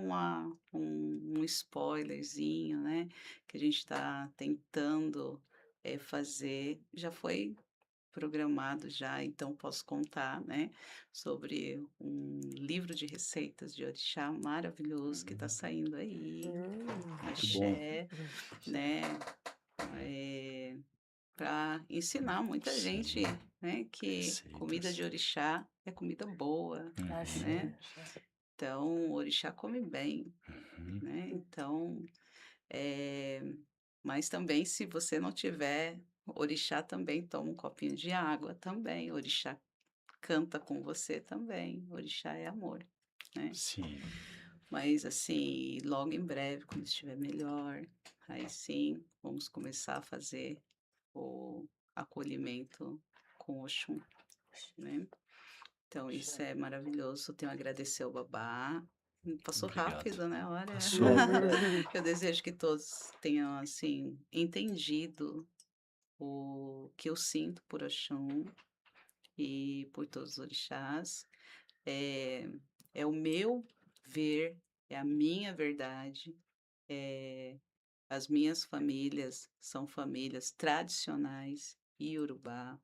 um spoilerzinho, né? Que a gente está tentando fazer. Já foi programado já, então posso contar, né? Sobre um livro de receitas de orixá maravilhoso que está saindo aí. Muito bom. Axé, né? Para ensinar muita Sim. gente, né, que comida de Receitas. orixá é comida boa, Axé. né? Então, o orixá come bem, Uhum. né? Então, mas também se você não tiver, orixá também toma um copinho de água também, orixá canta com você também, orixá é amor, né? Sim. Mas assim, logo em breve, quando estiver melhor, aí sim, vamos começar a fazer o acolhimento com Oxum, né? Então, isso é maravilhoso. Tenho a agradecer ao babá. Passou Obrigado. rápido, né? Olha, Passou. eu desejo que todos tenham, assim, entendido o que eu sinto por Oxum e por todos os orixás. É o meu ver, é a minha verdade. As minhas famílias são famílias tradicionais iorubá,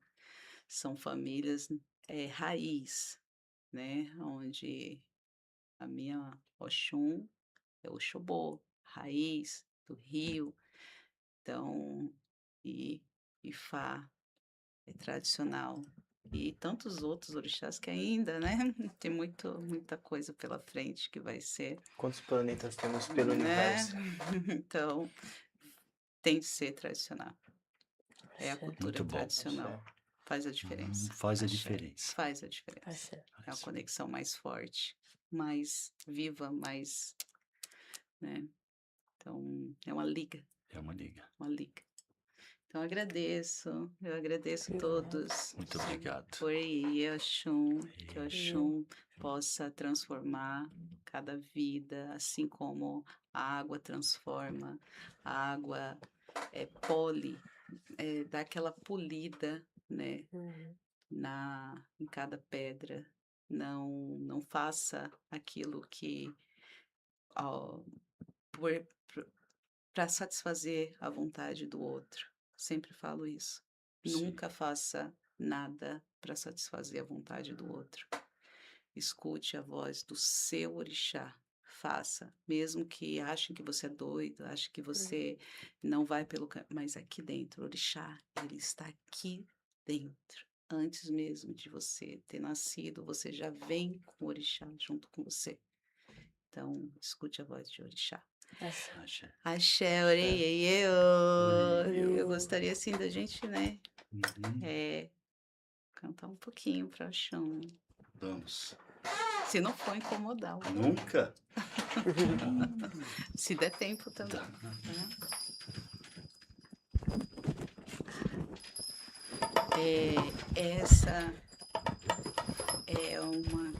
são famílias raiz, né? Onde a minha Oxum é o Oxobô, raiz do rio. Então, e Ifá é tradicional. E tantos outros orixás que ainda, né? Tem muita coisa pela frente que vai ser, Quantos planetas temos pelo né? universo? Então, tem de ser tradicional. É a Axé. cultura Muito bom. tradicional. Axé. Faz a diferença. Faz a Axé. diferença. Faz a diferença. Axé. É a conexão mais forte, mais viva, mais, né? Então, é uma liga, É uma liga. uma liga. Então, eu agradeço Obrigado. todos Muito obrigado. por Oxum, que Oxum possa transformar cada vida, assim como a água transforma, a água dá aquela polida, né, Uhum. em cada pedra. Não faça aquilo que para satisfazer a vontade do outro. Sempre falo isso. Sim. Nunca faça nada para satisfazer a vontade do outro. Escute a voz do seu orixá. Faça, mesmo que achem que você é doido, achem que você não vai pelo caminho, mas aqui dentro, o orixá, ele está aqui dentro. Antes mesmo de você ter nascido, você já vem com o orixá junto com você. Então, escute a voz de orixá. Axé. Axé. Axé, orei, Orei, eu gostaria assim da gente, né, Uhum. cantar um pouquinho para Oxum. Vamos. Se não for incomodar, Nunca? se der tempo também. Tá. Né? Essa é uma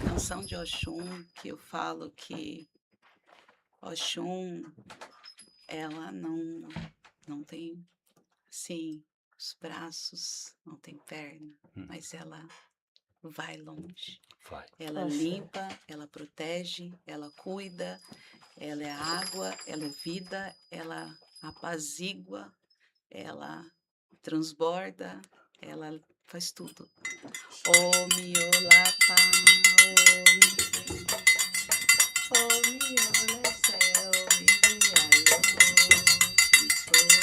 canção de Oxum que eu falo que Oxum, ela não tem, assim, os braços, não tem perna, mas ela vai longe. Vai. Ela Axé. limpa, ela protege, ela cuida, ela é água, ela é vida, ela apazigua, ela transborda, ela faz tudo. Omi olapa, omi olese, omi viayo, iso omi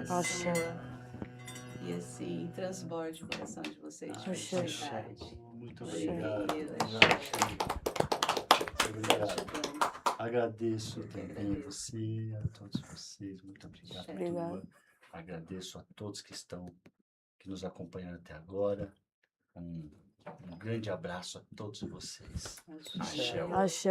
Axé. E assim, transborde o coração de vocês de Axé. felicidade. Muito Axé. obrigado. Obrigado. Agradeço também a você, a todos vocês. Muito obrigado, Obrigado. turma. Agradeço a todos que nos acompanharam até agora. Um grande abraço a todos vocês. Axé. Axé.